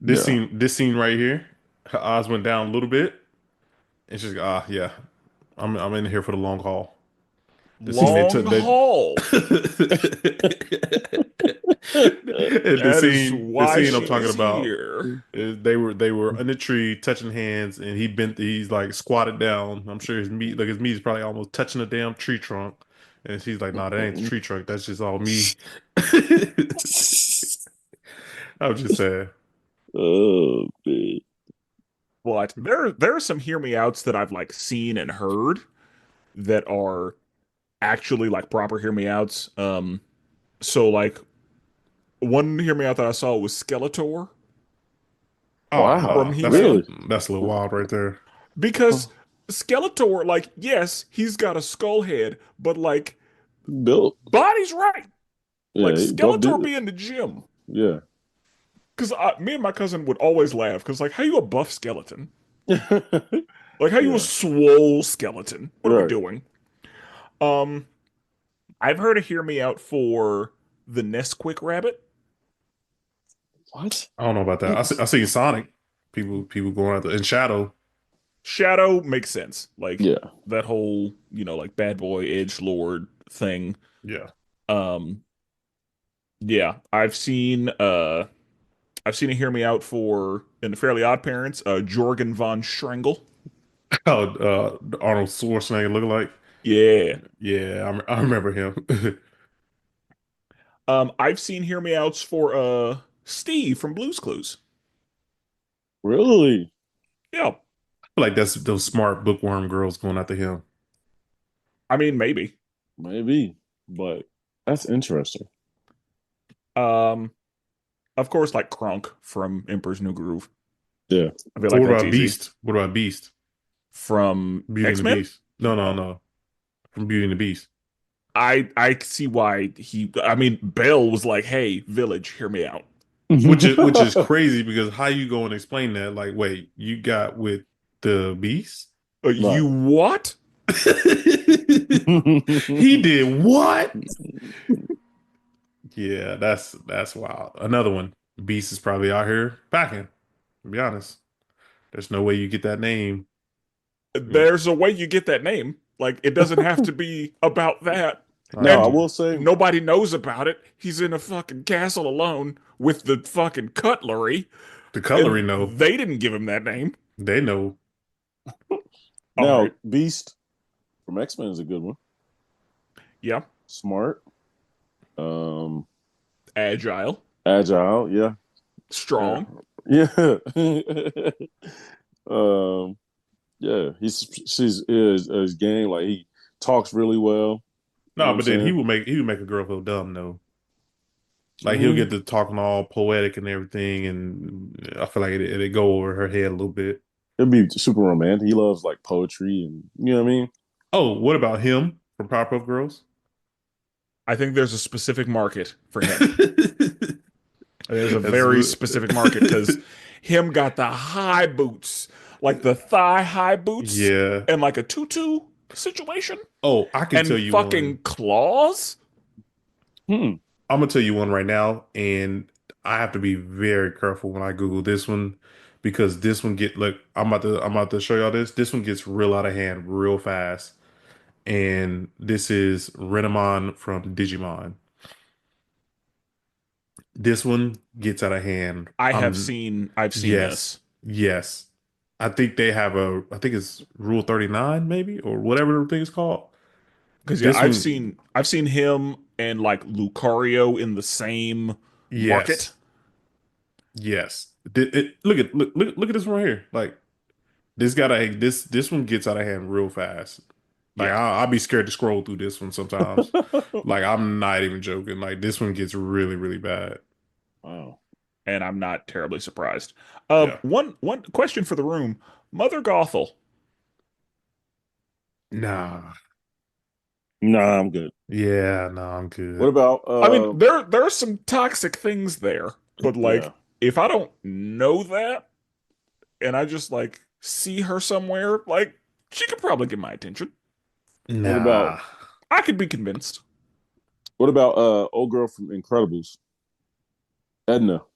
yeah, This scene right here, her eyes went down a little bit, and she's like, ah, yeah, I'm in here for the long haul. The scene they Long took that. haul. the That is scene, the why scene I'm she talking was about here. is they were in the tree touching hands, and he's like squatted down. I'm sure his meat is probably almost touching the damn tree trunk, and she's like, nah, that ain't the tree trunk. That's just all me. I was just saying. Oh man. But there are some hear me outs that I've like seen and heard that are actually like proper hear me outs. So like one hear me out that I saw was Skeletor Oh Wow, from no, He-Man. really? that's a little wild right there. Because Skeletor, like, yes, he's got a skull head, but like Built. body's right. Like Yeah, he bumped Skeletor it. be in the gym. Yeah. Because me and my cousin would always laugh. Because like, how you a buff skeleton? Like, how you a Yeah. swole skeleton? What are we Right. doing? Um, I've heard a hear me out for the Nesquik rabbit. What? I don't know about that. I seen Sonic. People going out there in Shadow. Shadow makes sense. Like Yeah. that whole, like bad boy edge lord thing. Yeah. Um, yeah, I've seen a hear me out for in the Fairly Odd Parents, Jorgen von Schrengle. Oh, Arnold Schwarzenegger look like. Yeah. Yeah, I remember him. I've seen hear me outs for Steve from Blue's Clues. Really? Yeah. Like that's those smart bookworm girls going after him. I mean maybe. Maybe. But that's interesting. Um of course like Kronk from Emperor's New Groove. Yeah. I feel So like what that's about easy. Beast? What about Beast? From Beauty and the X-Men? Beast? No, no, Oh. no. From Beauty and the Beast. I see why I mean Belle was like, "Hey, village, hear me out." Which is crazy because how you go and explain that? Like, wait, you got with the Beast? You Right. what? He did what? Yeah, that's wild. Another one. Beast is probably out here packing. To be honest, there's no way you get that name. Yeah. There's a way you get that name. Like it doesn't have to be about that. Now I And Um, will say, nobody knows about it. He's in a fucking castle alone with the fucking cutlery, the cutlery and know. they didn't give him that name. They know. All now right. Beast from X-Men is a good one. Yeah. Smart. Um, Agile, agile, yeah. strong. Yeah. um, yeah. She's his game, like he talks really well. You know No, what I'm but then saying? he would make a girl feel dumb though. Like he'll Mm, get to talking all poetic and everything, and I feel like it'd go over her head a little bit. He'll be super romantic. He loves like poetry and you know what I mean? Oh, what about him from Powerpuff Girls? I think there's a specific market for him. There's a That's very specific market because him got the high boots, like the thigh high boots, yeah. and like a tutu situation, Oh, I can tell and you fucking one. claws. Hmm. I'm gonna tell you one right now, and I have to be very careful when I Google this one because this one get look. I'm about to show y'all this. This one gets real out of hand real fast, and this is Renamon from Digimon. This one gets out of hand. I've seen Yes, this. yes. I think they have I think it's Rule 39 maybe or whatever the thing is called. Because yeah, This one, I've seen him and like Lucario in the same market. yes, yes. Look at this one right here. Like this one gets out of hand real fast. Like Yeah, I'll be scared to scroll through this one sometimes. Like I'm not even joking. Like this one gets really, really bad. Wow. and I'm not terribly surprised. Yeah. One question for the room: Mother Gothel. Nah. Nah, I'm good. Yeah, no, I'm What good. about I mean, there are some toxic things there, but yeah. like if I don't know that and I just like see her somewhere, like she could probably get my attention. What about Nah. I could be convinced. old girl from Incredibles? Edna.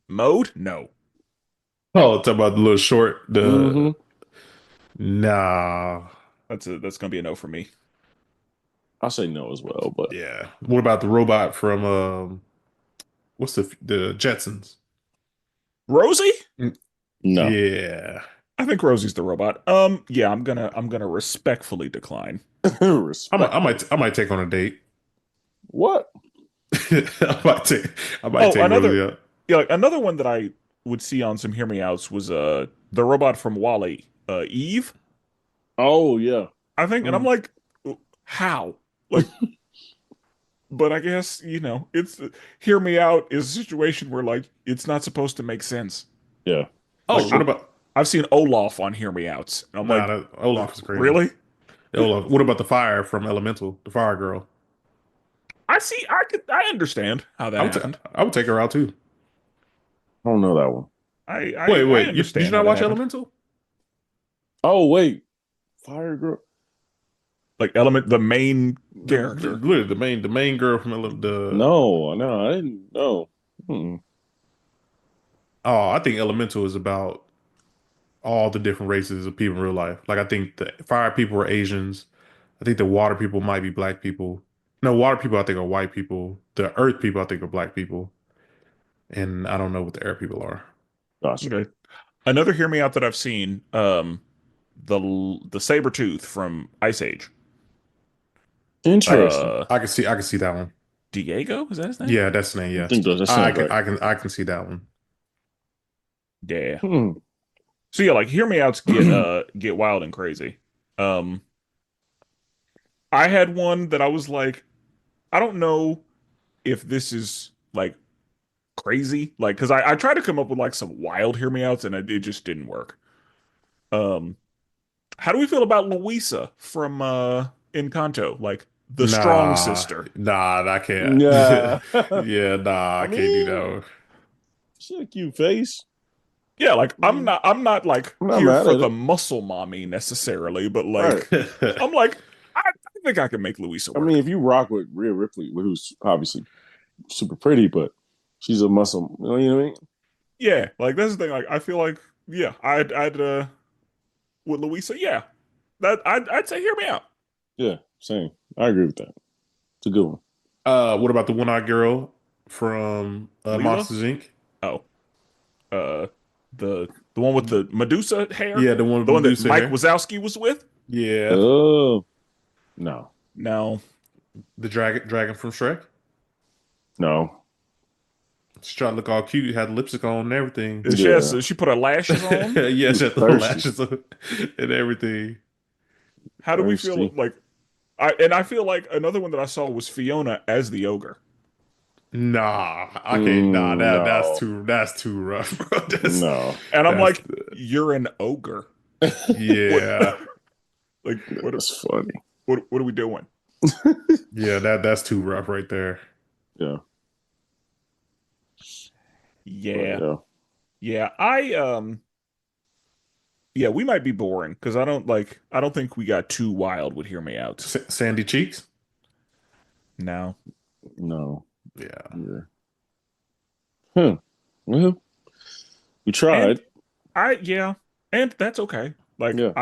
Mode? No. Oh, talk about the little short, the Mm-hmm. nah. That's gonna be a no for me. I say no as well, but Yeah. What about the robot from what's the Jetsons? Rosie? Mm, no. yeah. I think Rosie's the robot. Yeah, I'm gonna respectfully decline. Respectfully. I might take on a date. What? I might take Oh, Rosie another out. yeah, like, another one that I would see on some Hear Me Outs was the robot from Wally, Eve, Oh yeah. I think, and I'm Mm. like, how? Like, but I guess, it's Hear Me Out is a situation where like it's not supposed to make sense. Yeah. That's Like Oh, what true. about I've seen Olaf on Hear Me Outs, and I'm nah, like, that, Olaf is crazy. really? Olaf. What about the fire from Elemental? The fire girl. I understand how that happened. I would take her out too. I don't know that one. I Did you understand how not that watch happened. Elemental? Oh wait. Fire girl. Like Element, the main character. Literally the main girl from the No, no, I didn't know. Mm-mm. oh, I think Elemental is about all the different races of people in real life. Like I think the fire people are Asians. I think the water people might be black people. No, water people I think are white people. The earth people I think are black people. And I don't know what the air people are. Gotcha. Okay. Another Hear Me Out that I've seen, the saber tooth from Ice Age. Interesting. Uh, I can see that one. Diego, is that his name? Yeah, that's the name, I yes. think that sounds right. I can see that one. Yeah. Hmm. So yeah, like Hear Me Outs get wild and crazy. Um, I had one that I was like, I don't know if this is like crazy, like because I tried to come up with like some wild Hear Me Outs and it just didn't work. Um, how do we feel about Luisa from Encanto, like the strong Nah, sister? I can't. Yeah. Yeah, nah, I I can't do mean, that one. she had a cute face. Yeah, like Mm, I'm not like I'm not here mad for at the it. muscle mommy necessarily, but Right. like I'm like I think I can make Luisa I mean, work. if you rock with Rhea Ripley, who's obviously super pretty, but she's a muscle. You know what I mean? Yeah, like that's the thing. Like I feel like yeah, I'd with Luisa, yeah, that I'd say hear me out. Yeah, same. I agree with that. It's a good one. What about the one-eyed girl from Leela, Monsters Inc.? oh, uh, the one with the Medusa hair, Yeah, the one with the one that Medusa Mike hair. Wazowski was with. Yeah, Oh no, No, the dragon from Shrek. no. She tried to look all cute, had lipstick on and everything. Yeah, she put her lashes on. Yeah, she she was had the little thirsty. lashes on and everything. How do we feel Thirsty. like I feel like another one that I saw was Fiona as the ogre. Nah, I can't. Nah, No, that's too rough, bro. no. And I'm That's like, you're an ogre. What yeah, like That's funny. what are we doing? yeah. That's too rough right there. Yeah, but Yeah. yeah. Yeah. Yeah, we might be boring because I don't think we got too wild with Hear Me Out. Sandy cheeks. No. No. Yeah. Yeah. Huh. Well, we And tried. yeah, and that's okay. Like Yeah.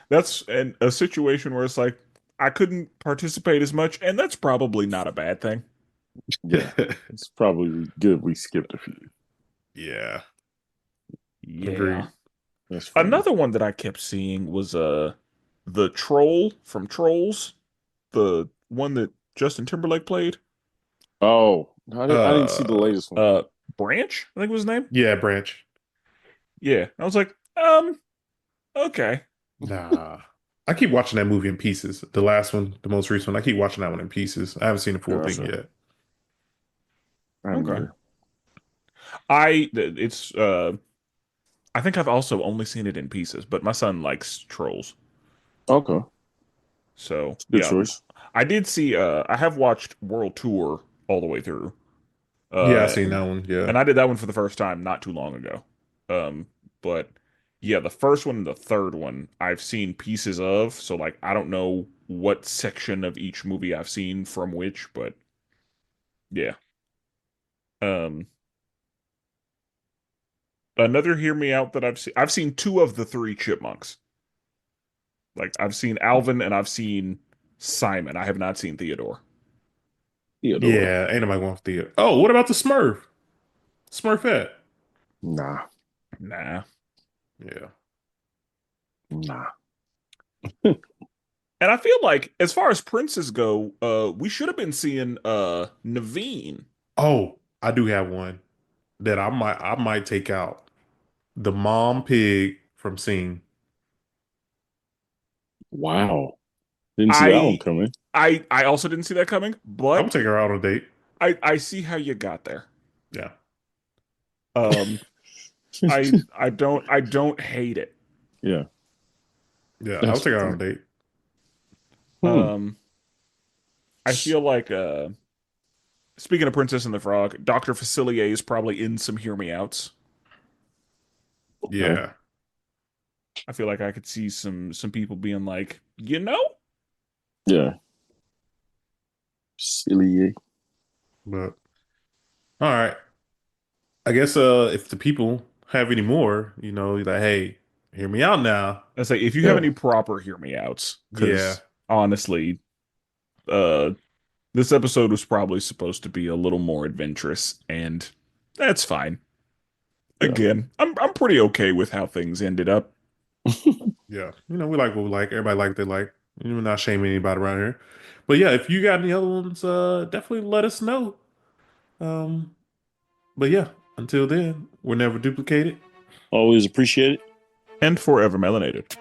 that's a situation where it's like I couldn't participate as much, and that's probably not a bad thing. Yeah. It's probably good we skipped a few. Yeah. Yeah. Agreed. That's funny. Another one that I kept seeing was the troll from Trolls. the one that Justin Timberlake played? Oh, I didn't see the Uh, latest one. Uh, Branch, I think was his name. yeah, Branch. Yeah, I was like, okay. Nah. I keep watching that movie in pieces. The last one, the most recent one, I keep watching that one in pieces. I haven't seen the full thing Gotcha. yet. I haven't Okay. either. It's I think I've also only seen it in pieces, but my son likes Trolls. Okay, So, good yeah. choice. I did see I have watched World Tour all the way through. Yeah, I Uh seen that one. Yeah. and I did that one for the first time not too long ago. But yeah, the first one and the third one I've seen pieces of, so like I don't know what section of each movie I've seen from which, but yeah. Um Another Hear Me Out that I've seen two of the three Chipmunks. Like I've seen Alvin and I've seen Simon. I have not seen Theodore. Theodore. Yeah, ain't nobody going for the. Oh, what about the Smurf? Smurfette. Nah, Nah. Yeah. nah. And I feel like as far as princes go, we should have been seeing Naveen. Oh, I do have one that I might take out. The mom pig from Sing. Wow, didn't see that one I coming. I also didn't see that coming, I'm gonna but take her out on a date. I see how you got there. Yeah. Um I don't hate it. Yeah, Yeah, I'll that's take her out on funny. a date. Hmm. Um I feel like speaking of Princess and the Frog, Dr. Facilier is probably in some Hear Me Outs. Okay. Yeah. I feel like I could see some people being like, you know? Yeah, silly. But all right. I guess if the people have any more, like, hey, hear me out now. I say if you have Yeah. any proper Hear Me Outs, Yeah. because honestly, uh this episode was probably supposed to be a little more adventurous, and that's fine. Yeah. Again, I'm pretty okay with how things ended up. Yeah. We like what we like. Everybody like what they like. We're not shaming anybody around here. But yeah, if you got any other ones, definitely let us know. Um, but yeah, until then, we're never duplicated. Always appreciate it. And forever melanated.